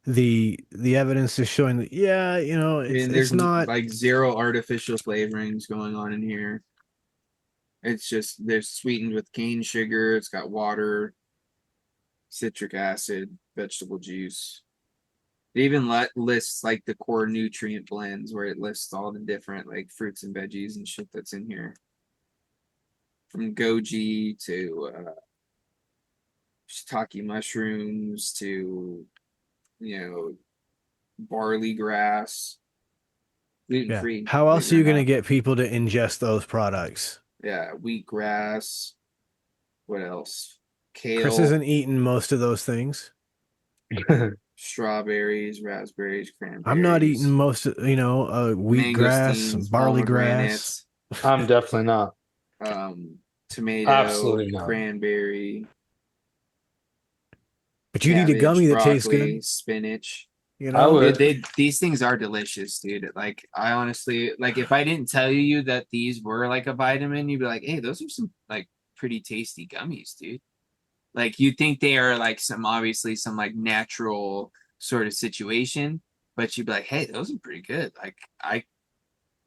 the evidence is showing that yeah, you know, And it's there's not. like zero artificial flavorings going on in here. It's just there's sweetened with cane sugar. It's got water, citric acid, vegetable juice. It even lists like the core nutrient blends where it lists all the different like fruits and veggies and shit that's in here. From goji to shiitake mushrooms to barley grass, gluten Yeah. free, How believe else it are or you gonna not. get people to ingest those products? Yeah, wheatgrass. What else? Chris Kale, isn't eating most of those things. strawberries, raspberries, I'm not eating cranberries, most of, wheatgrass, mangosteens, barley grass. pomegranates, I'm definitely not. um, tomato, Absolutely not. cranberry, But you'd eat a cabbage, gummy that tastes broccoli, good, spinach. you I know? Dude, would. these things are delicious, dude. Like I honestly like if I didn't tell you that these were like a vitamin, you'd be like, hey, those are some like pretty tasty gummies, dude. Like you think they are like some obviously some like natural sort of situation, but you'd be like, hey, those are pretty good. Like I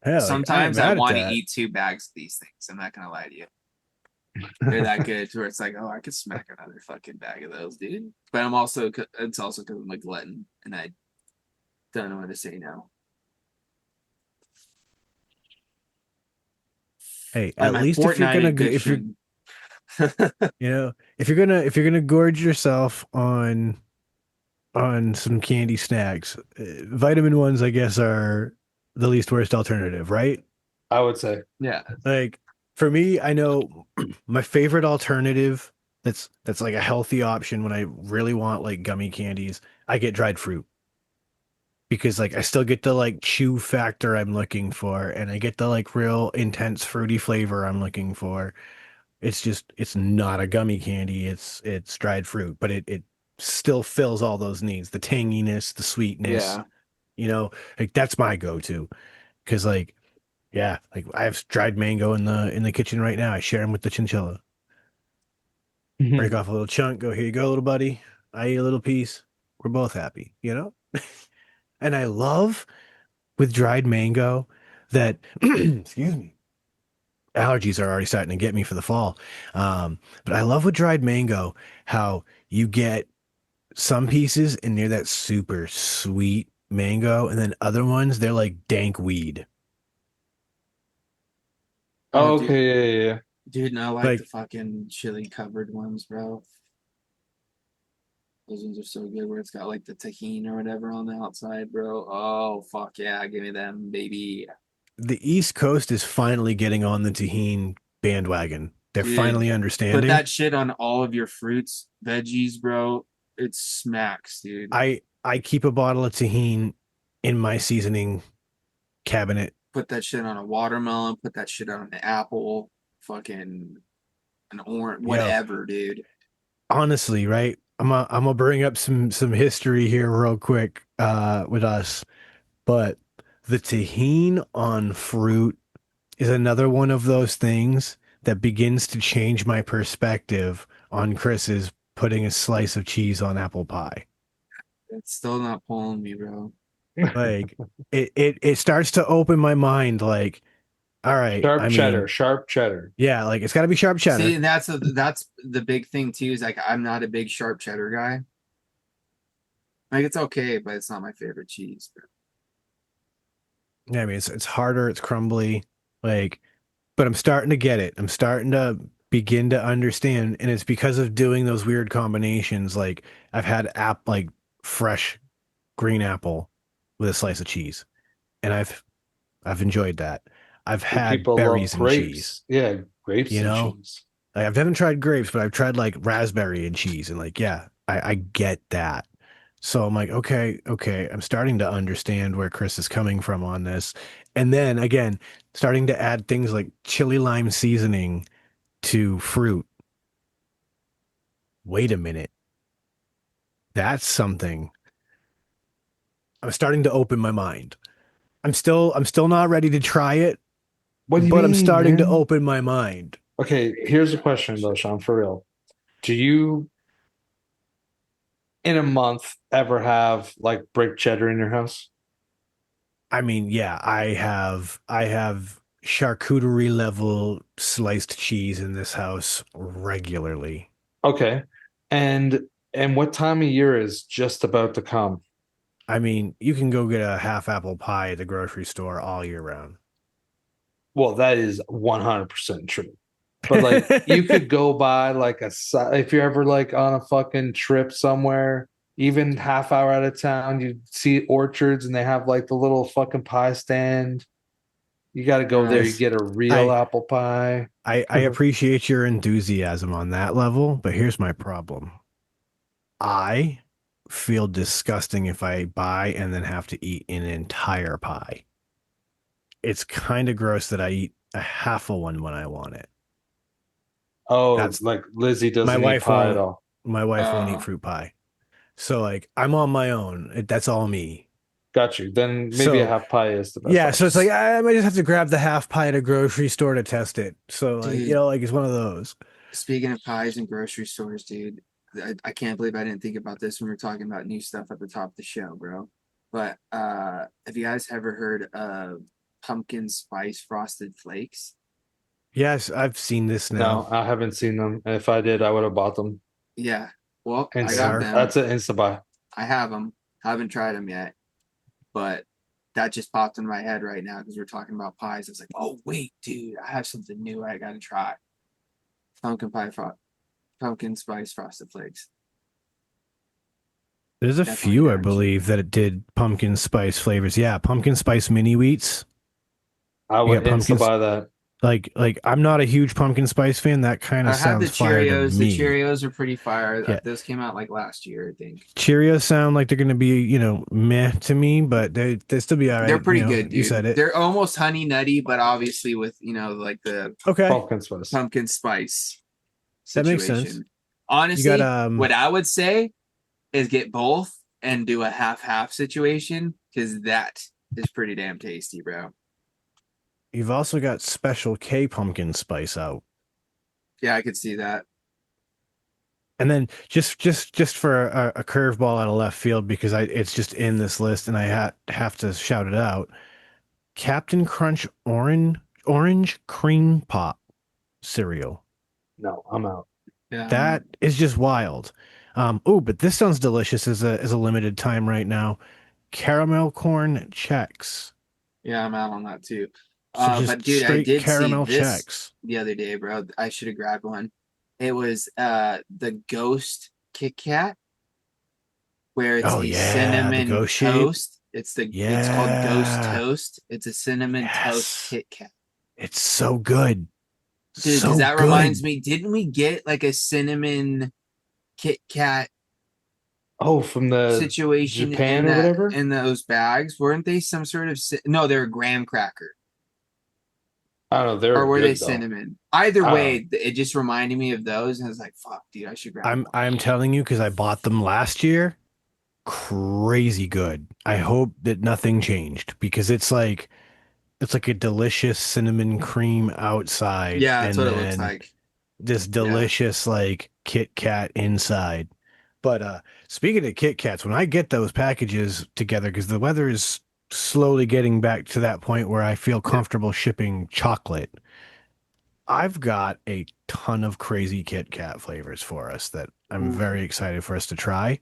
Hell, like I ain't sometimes I mad at want to that. eat 2 bags of these things. I'm not gonna lie to you. They're that good to where it's like, oh, I could smack another fucking bag of those, dude. But it's also because I'm a glutton and I don't know what to say now. Hey, Like at my least if you're Fortnite gonna if you're addiction. if you're gonna gorge yourself on some candy snacks, vitamin ones, I guess, are the least worst alternative, right? I would say. Yeah. Like for me, I know my favorite alternative that's like a healthy option when I really want like gummy candies, I get dried fruit because like I still get the like chew factor I'm looking for and I get the like real intense fruity flavor I'm looking for. It's not a gummy candy, it's dried fruit, but it still fills all those needs, the tanginess, the sweetness, Yeah. like that's my go-to. Because like yeah, like I have dried mango in the kitchen right now. I share them with the chinchilla. Break off a little chunk. Go, here you go, little buddy. I eat a little piece. We're both happy, you know? And I love with dried mango that, excuse me, allergies are already starting to get me for the fall. But I love with dried mango how you get some pieces and they're that super sweet mango, and then other ones, they're like dank weed. Oh, Oh, dude, okay, yeah, yeah, dude, and I like the Like fucking chili covered ones, bro. Those ones are so good where it's got like the tahini or whatever on the outside, bro. Oh, fuck yeah. Give me them, baby. the East Coast is finally getting on the tahine bandwagon. They're Dude, finally put understanding. that shit on all of your fruits, veggies, bro. It smacks, dude. I keep a bottle of tahine in my seasoning cabinet. Put that shit on a watermelon, put that shit on an apple, fucking an orange, Yo, whatever, dude. honestly, right? I'm gonna bring up some history here real quick with us, but the tahine on fruit is another one of those things that begins to change my perspective on Chris's putting a slice of cheese on apple pie. It's still not pulling me, bro. yeah. Like it starts to open my mind like, all right, Sharp I cheddar, mean, sharp cheddar. yeah, like it's got to be sharp See, cheddar. and that's the big thing too, is like I'm not a big sharp cheddar guy. Like it's okay, but it's not my favorite cheese. Yeah, I mean it's harder, it's crumbly, like, but I'm starting to get it. I'm starting to begin to understand, and it's because of doing those weird combinations. Like I've had like fresh green apple with a slice of cheese, and I've enjoyed that. I've had People love berries and cheese. grapes. Yeah, grapes You and know, cheese. like, I haven't tried grapes, but I've tried like raspberry and cheese, and like, yeah, I get that. So I'm like, okay, I'm starting to understand where Chris is coming from on this. And then again, starting to add things like chili lime seasoning to fruit. Wait a minute. That's something. I'm starting to open my mind. I'm still not ready to try it, What do you but I'm mean, starting to man? open my mind. Okay, here's a question though, Sean, for real. Do you in a month ever have like brick cheddar in your house? I mean, yeah, I have charcuterie level sliced cheese in this house regularly. Okay. And what time of year is just about to come? I mean, you can go get a half apple pie at the grocery store all year round. Well, that is 100% true. But like you could go by like if you're ever like on a fucking trip somewhere, even half hour out of town, you see orchards and they have like the little fucking pie stand. You got to go there. You This get a real I apple pie. I appreciate your enthusiasm on that level, but here's my problem. I feel disgusting if I buy and then have to eat an entire pie. It's kind of gross that I eat a half of one when I want it. Oh, That's like Lizzie my doesn't eat wife pie at won't all. my wife won't eat Uh, fruit pie. So like I'm on my own. That's all me. Got you. Then maybe a So half pie is the best yeah, so it's like option. I might just have to grab the half pie at a grocery store to test it. So like, dude, like it's one of those. speaking of pies and grocery stores, dude, I can't believe I didn't think about this when we were talking about new stuff at the top of the show, bro. But have you guys ever heard of pumpkin spice frosted flakes? Yes, I've seen this now. No, I haven't seen them. If I did, I would have bought them. Yeah. Well, I They got Instant. are. them. That's an instant buy. I have them. Haven't tried them yet, but that just popped in my head right now because we're talking about pies. It's like, oh wait, dude, I have something new I gotta try. Pumpkin pie pumpkin spice frosted flakes. There's a Definitely few, I gonna believe, that it did pumpkin spice flavors. Yeah, pumpkin spice mini wheats. I You would got insta pumpkins buy that. like I'm not a huge pumpkin spice fan. That kind of I had the sounds fire to Cheerios. The me. Cheerios are pretty fire. Yeah. Those came out like last year, I think. Cheerios sound like they're gonna be, meh to me, but they still be all They're right. pretty good, You said dude. it. They're almost honey nutty, but obviously with like the Okay, Pumpkin spice. pumpkin spice that makes sense. situation. You got Honestly, what I would say is get both and do a half-half situation because that is pretty damn tasty, bro. you've also got Special K pumpkin spice out. Yeah, I could see that. And then just for a curveball out of left field because it's just in this list and I have to shout it out. Captain Crunch orange cream pop cereal. No, I'm out. Yeah, That is just wild. But this sounds delicious as a limited time right now. Caramel corn checks. yeah, I'm out on that too. So But just dude, I straight did see caramel this checks. the other day, bro. I should have grabbed one. It was the Ghost Kit Kat, where it's Oh a yeah, the cinnamon ghost shape. toast. It's called Ghost Yeah. Toast. It's a cinnamon toast Yes. Kit Kat. It's so good. Dude, because So that good. reminds me, didn't we get like a cinnamon Kit Kat Oh, from the situation Japan or whatever? in those bags? Weren't they some sort of no, they were graham cracker. I don't know. They're Or were they good though. cinnamon? Either I don't know. way, it just reminded me of those, and I was like, "Fuck, dude, I should grab one." I'm telling you because I bought them last year. Crazy good. I hope that nothing changed because it's like a delicious cinnamon cream outside Yeah, that's and what it looks then like. this Yeah, delicious like Kit Kat inside. But speaking of Kit Kats, when I get those packages together, because the weather is slowly getting back to that point where I feel comfortable shipping chocolate, I've got a ton of crazy Kit Kat flavors for us that I'm ooh, very excited for us to try.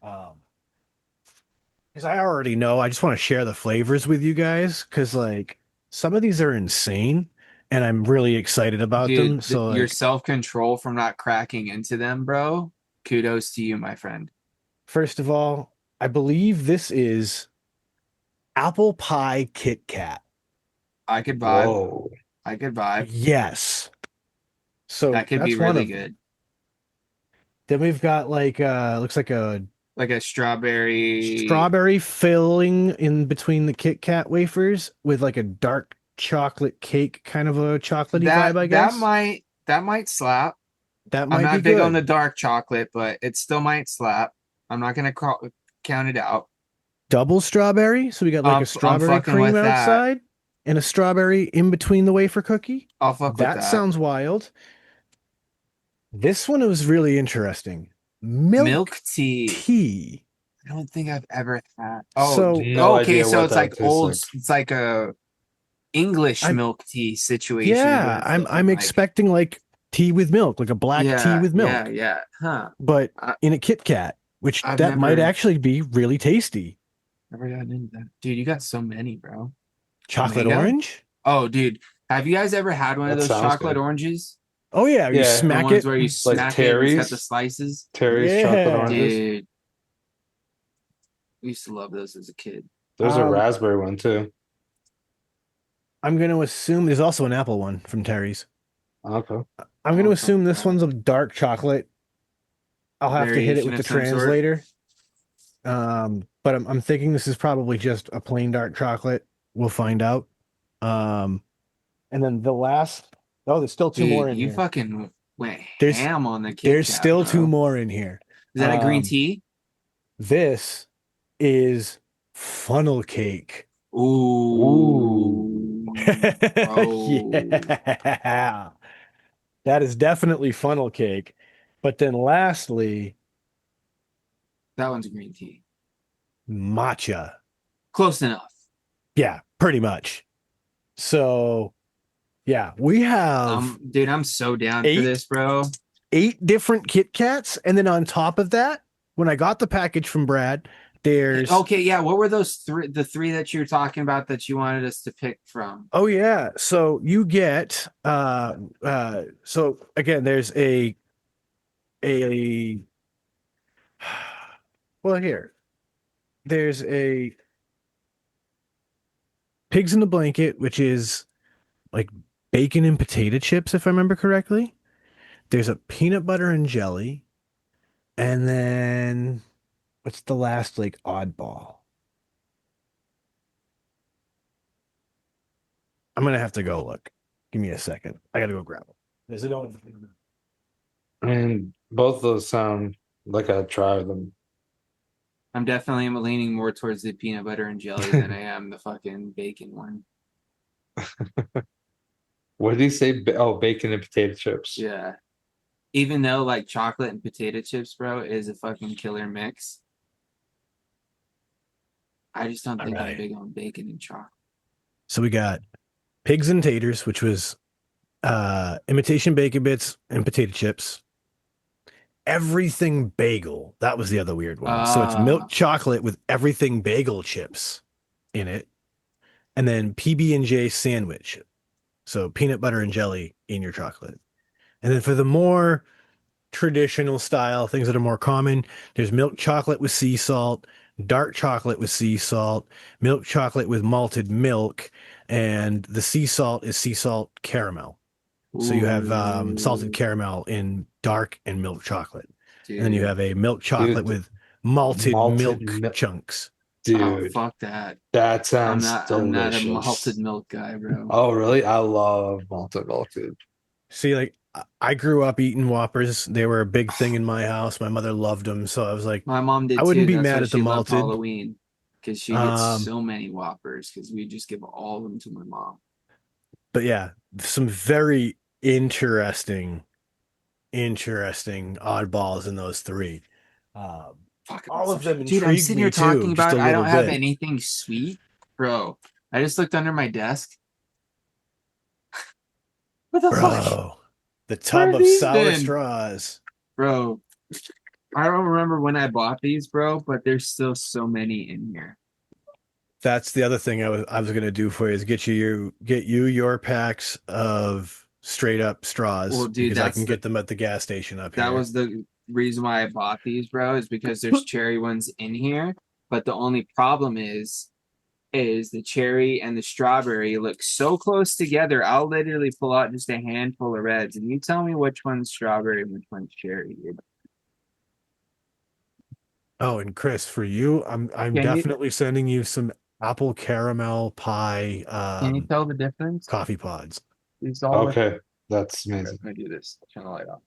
Because I already know, I just want to share the flavors with you guys because like some of these are insane and I'm really excited about them. dude, So your like, self control from not cracking into them, bro. Kudos to you, my friend. first of all, I believe this is apple pie Kit Kat. I could vibe. Whoa. I could vibe. Yes. So That could be that's one really of them. good. Then we've got like looks like a Like a strawberry. strawberry filling in between the Kit Kat wafers with like a dark chocolate cake, kind of a chocolatey vibe, I guess. That might slap. That I'm might be not big on the good. dark chocolate, but it still might slap. I'm not gonna count it out. Double strawberry. So we got like a I'm strawberry fucking cream with that. outside and a strawberry in between the wafer cookie. I'll fuck with That that. sounds wild. This one was really interesting. Milk Tea. tea. I don't think I've ever had. So No okay. idea So what it's that like tastes old. like. It's like a English I'm milk tea situation. is what yeah, it's I'm looking like. expecting like tea with milk, like a black tea with milk. Yeah. Huh. But I- in a Kit Kat, which I've that might never- actually be really tasty. Never gotten into that. Dude, you got so many, bro. Chocolate Mango? orange? Oh, dude. Have you guys ever had one of That those sounds chocolate good. oranges? Oh yeah, you Yeah, the The smack ones it. where you Like smack it and it's got the Terry's? slices? Terry's chocolate Yeah. oranges. Dude. We used to love those as a kid. There's a Um, raspberry one too. I'm gonna assume there's also an apple one from Terry's. Okay. I'm gonna Oh, assume fuck this that. one's a dark chocolate. I'll have to hit it Variation with the of some sort? translator. But I'm thinking this is probably just a plain dark chocolate. We'll find out. And then the last, oh, there's still two more Dude, in you here. fucking went There's- ham on the Kit There's Kat, still bro. two more in here. Is that a green Um, tea? This is funnel cake. Ooh. Yeah. That is definitely funnel cake. But then lastly, That one's green tea. matcha. Close enough. Yeah, pretty much. So, yeah, we have Dude, I'm so down for 8 this, bro. 8 different Kit Kats. And then on top of that, when I got the package from Brad, there's Okay, yeah. What were those the three that you were talking about that you wanted us to pick from? oh yeah, so you get so again there's a well here there's a pigs in a blanket, which is like bacon and potato chips, if I remember correctly. There's a peanut butter and jelly, and then what's the last like oddball? I'm gonna have to go look. Give me a second. I gotta go grab it. There's a no. I mean, both of those sound like I'd try them. I'm definitely leaning more towards the peanut butter and jelly than I am the fucking bacon one. What did he say? Oh, bacon and potato chips. Yeah. Even though like chocolate and potato chips, bro, is a fucking killer mix. I just don't think I'm Alright. big on bacon and chocolate. So we got pigs and taters, which was imitation bacon bits and potato chips. Everything bagel. That was the other weird one. So it's milk chocolate with everything bagel chips in it. And then PB&J sandwich. So peanut butter and jelly in your chocolate. And then for the more traditional style, things that are more common, there's milk chocolate with sea salt, dark chocolate with sea salt, milk chocolate with malted milk, and the sea salt is sea salt caramel. So you have salted caramel in dark and milk chocolate. Dude. And then you have a milk chocolate Dude, with malted malted milk chunks. Dude, Oh, fuck that. that I'm sounds not delicious. a malted milk guy, bro. Oh, really? I love malted milk, dude. See, like I grew up eating Whoppers. They were a big thing in my house. My mother loved them, so I was like, My mom did I wouldn't too. be That's mad why at the she loved malted. Halloween because she gets so many Whoppers because we just give all of them to my mom. But yeah, some very interesting oddballs in those three. Fuck, All of them dude, I'm intrigued sitting me here talking too, just about a I little don't have bit. anything sweet, bro. I just looked under my desk. What the fuck, Bro, the tub Where of have these sour been? straws. bro? I don't remember when I bought these, bro, but there's still so many in here. That's the other thing I was gonna do for you is get you your packs of straight up straws, Well, dude, because I that's can the- get them at the gas station up here. That was the reason why I bought these, bro, is because there's cherry ones in here. But the only problem is is the cherry and the strawberry look so close together. I'll literally pull out just a handful of reds, and you tell me which one's strawberry and which one's cherry, dude. Oh, and Chris, for you, I'm Can you definitely sending you some apple caramel pie can you tell the difference? coffee pods. These all look. Okay, that's Here, amazing. let me do this. Turn the light off.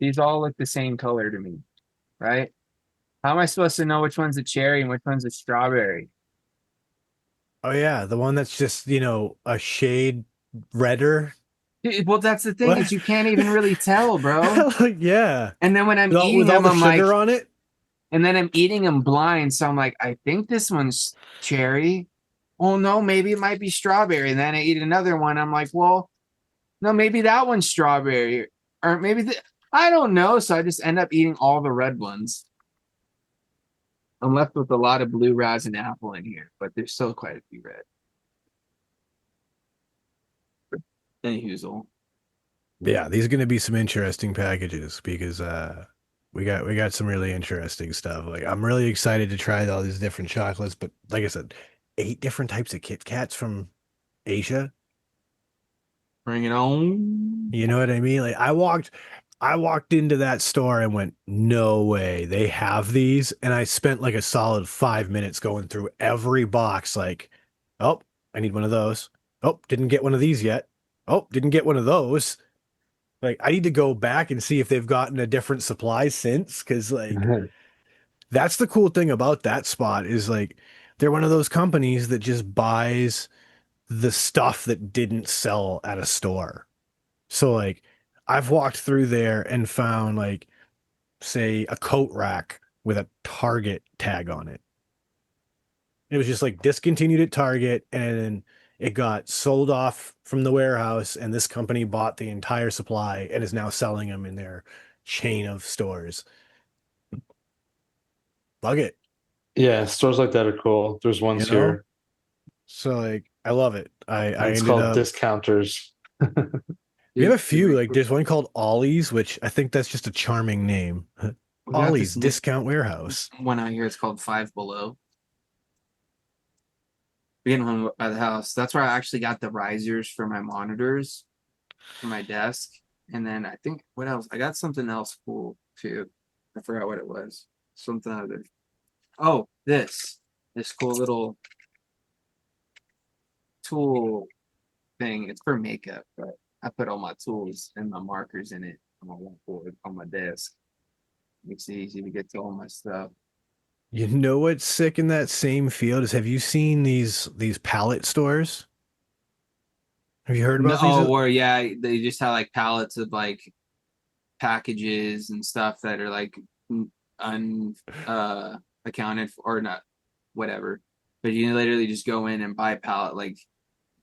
These all look the same color to me, right? How am I supposed to know which one's a cherry and which one's a strawberry? Oh yeah, the one that's just, a shade redder. Well, that's the thing What? is you can't even really tell, bro. Yeah. And then when I'm eating With all them, the I'm like, sugar on it. and then I'm eating them blind, so I'm like, I think this one's cherry. Oh no, maybe it might be strawberry. And then I eat another one. I'm like, well, no, maybe that one's strawberry, or maybe I don't know. So I just end up eating all the red ones. I'm left with a lot of blue, raz, and apple in here, but there's still quite a few red. Anyhoozle. Yeah, these are going to be some interesting packages because we got some really interesting stuff. Like I'm really excited to try all these different chocolates, but like I said, 8 different types of Kit Kats from Asia. Bring it on. You know what I mean? Like I walked into that store and went, "No way, they have these." And I spent like a solid 5 minutes going through every box like, "Oh, I need one of those. Oh, didn't get one of these yet. Oh, didn't get one of those." Like I need to go back and see if they've gotten a different supply since, because like that's the cool thing about that spot is like they're one of those companies that just buys the stuff that didn't sell at a store. So like I've walked through there and found like say a coat rack with a Target tag on it. It was just like discontinued at Target and it got sold off from the warehouse and this company bought the entire supply and is now selling them in their chain of stores. Bug it, Yeah, stores like that are cool. There's ones you know? here. So like I love it. I It's ended called up discounters. we have a few, like there's one called Ollie's, which I think that's just a charming name. We got Ollie's this Discount Warehouse. one out here. It's called Five Below. We get one by the house. That's where I actually got the risers for my monitors for my desk. And then I think what else? I got something else cool too. I forgot what it was. Something other. Oh, this cool little tool thing. It's for makeup, but I put all my tools and my markers in it on my whiteboard on my desk. Makes it easy to get to all my stuff. You know what's sick in that same field is have you seen these pallet stores? Have you heard No, about these? or yeah, they just have like pallets of like packages and stuff that are like un accounted for or not, whatever. But you literally just go in and buy a pallet like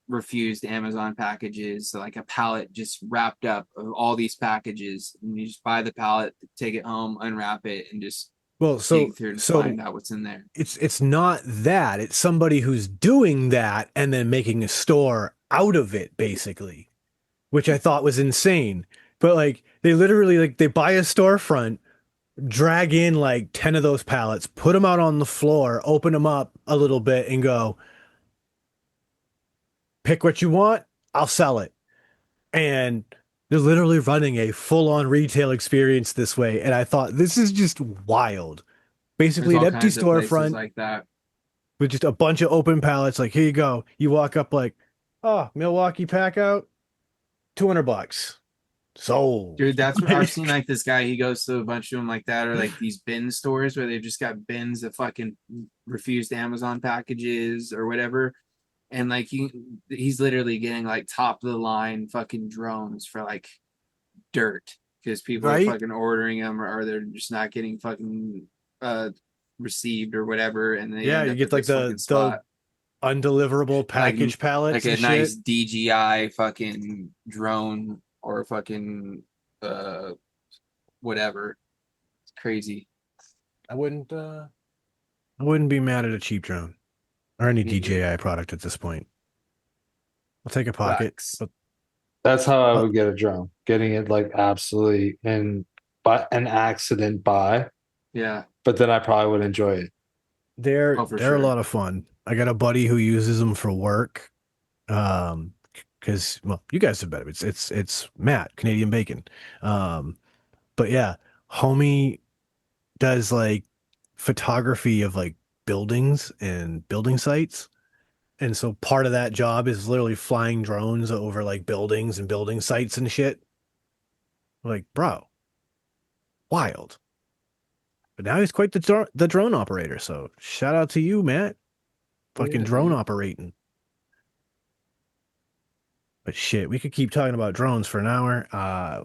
refused Amazon packages, so like a pallet just wrapped up of all these packages, and you just buy the pallet, take it home, unwrap it, and just Well, dig through and find out what's in there. it's not that. It's somebody who's doing that and then making a store out of it, basically, which I thought was insane. But like they literally like they buy a storefront, drag in like 10 of those pallets, put them out on the floor, open them up a little bit and go, pick what you want, I'll sell it. And they're literally running a full-on retail experience this way. And I thought this is just wild. There's Basically an all empty kinds of places storefront like that. with just a bunch of open pallets. Like, here you go. You walk up like, oh, Milwaukee pack out, $200. Sold. Dude, that's what I've seen. Like this guy, he goes to a bunch of them like that, or like these bin stores where they've just got bins of fucking refused Amazon packages or whatever. And like he's literally getting like top of the line fucking drones for like dirt because people Right? are fucking ordering them or they're just not getting fucking received or whatever. And they Yeah, end you up get at like this fucking the spot. undeliverable package pallets Like a and nice shit. DJI fucking drone or fucking whatever. It's crazy. I wouldn't be mad at a cheap drone or any Me neither. DJI product at this point. I'll take a pocket. Facts. But That's how I would get a drone. Getting it like absolutely in by an accident buy, Yeah. but then I probably would enjoy it. they're Oh, for they're a sure. lot of fun. I got a buddy who uses them for work. Um, because well, you guys have better. It's Matt, Canadian Bacon. Um, but yeah, homie does like photography of like buildings and building sites. And so part of that job is literally flying drones over like buildings and building sites and shit. Like, bro, wild. But now he's quite the drone operator. So shout out to you, Matt. Fucking Yeah, drone dude. operating. But shit, we could keep talking about drones for an hour,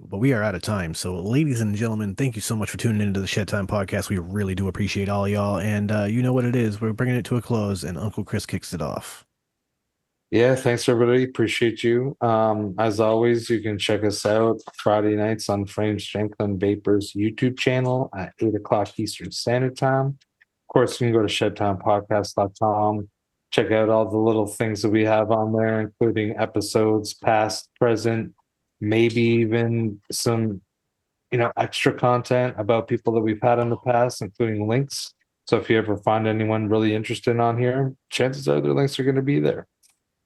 but we are out of time. So, ladies and gentlemen, thank you so much for tuning into the Shed Time podcast. We really do appreciate all y'all. And you know what it is. We're bringing it to a close, and Uncle Chris kicks it off. Yeah, thanks everybody. Appreciate you. As always, you can check us out Friday nights on Frame Strength and Vapors YouTube channel at 8 o'clock Eastern Standard Time. Of course, you can go to shedtimepodcast.com, check out all the little things that we have on there, including episodes, past, present, maybe even some extra content about people that we've had in the past, including links. So if you ever find anyone really interested on here, chances are their links are going to be there.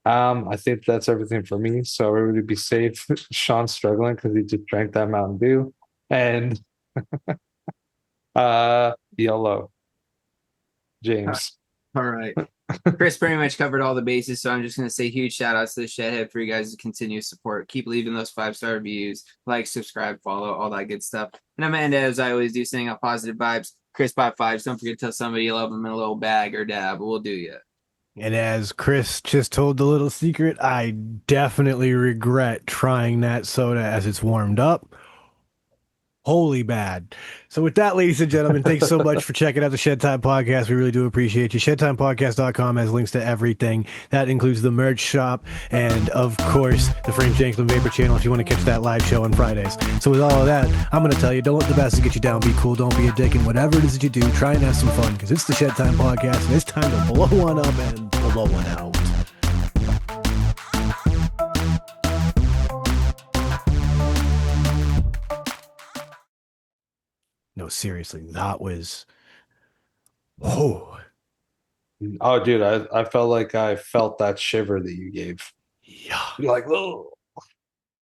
I think that's everything for me. So everybody be safe. Sean's struggling because he just drank that Mountain Dew. And YOLO. James. All right. Chris pretty much covered all the bases, so I'm just going to say huge shout outs to the Shedhead for you guys' continued support. Keep leaving those 5-star reviews, like, subscribe, follow, all that good stuff. And Amanda, as I always do, saying out positive vibes. Chris by fives. Don't forget to tell somebody you love them in a little bag or dab. We'll do you. And as Chris just told the little secret, I definitely regret trying that soda as it's warmed up. Holy bad. So with that, ladies and gentlemen, thanks so much for checking out the Shed Time Podcast. We really do appreciate you. ShedTimePodcast.com has links to everything. That includes the merch shop and, of course, the Frame Janklin Vapor channel if you want to catch that live show on Fridays. So with all of that, I'm going to tell you, don't let the bastards get you down. Be cool. Don't be a dick. And whatever it is that you do, try and have some fun because it's the Shed Time Podcast and it's time to blow one up and blow one out. No, seriously, that was. Oh, Oh, dude, I felt like I felt that shiver that you gave. yeah. You're like, oh.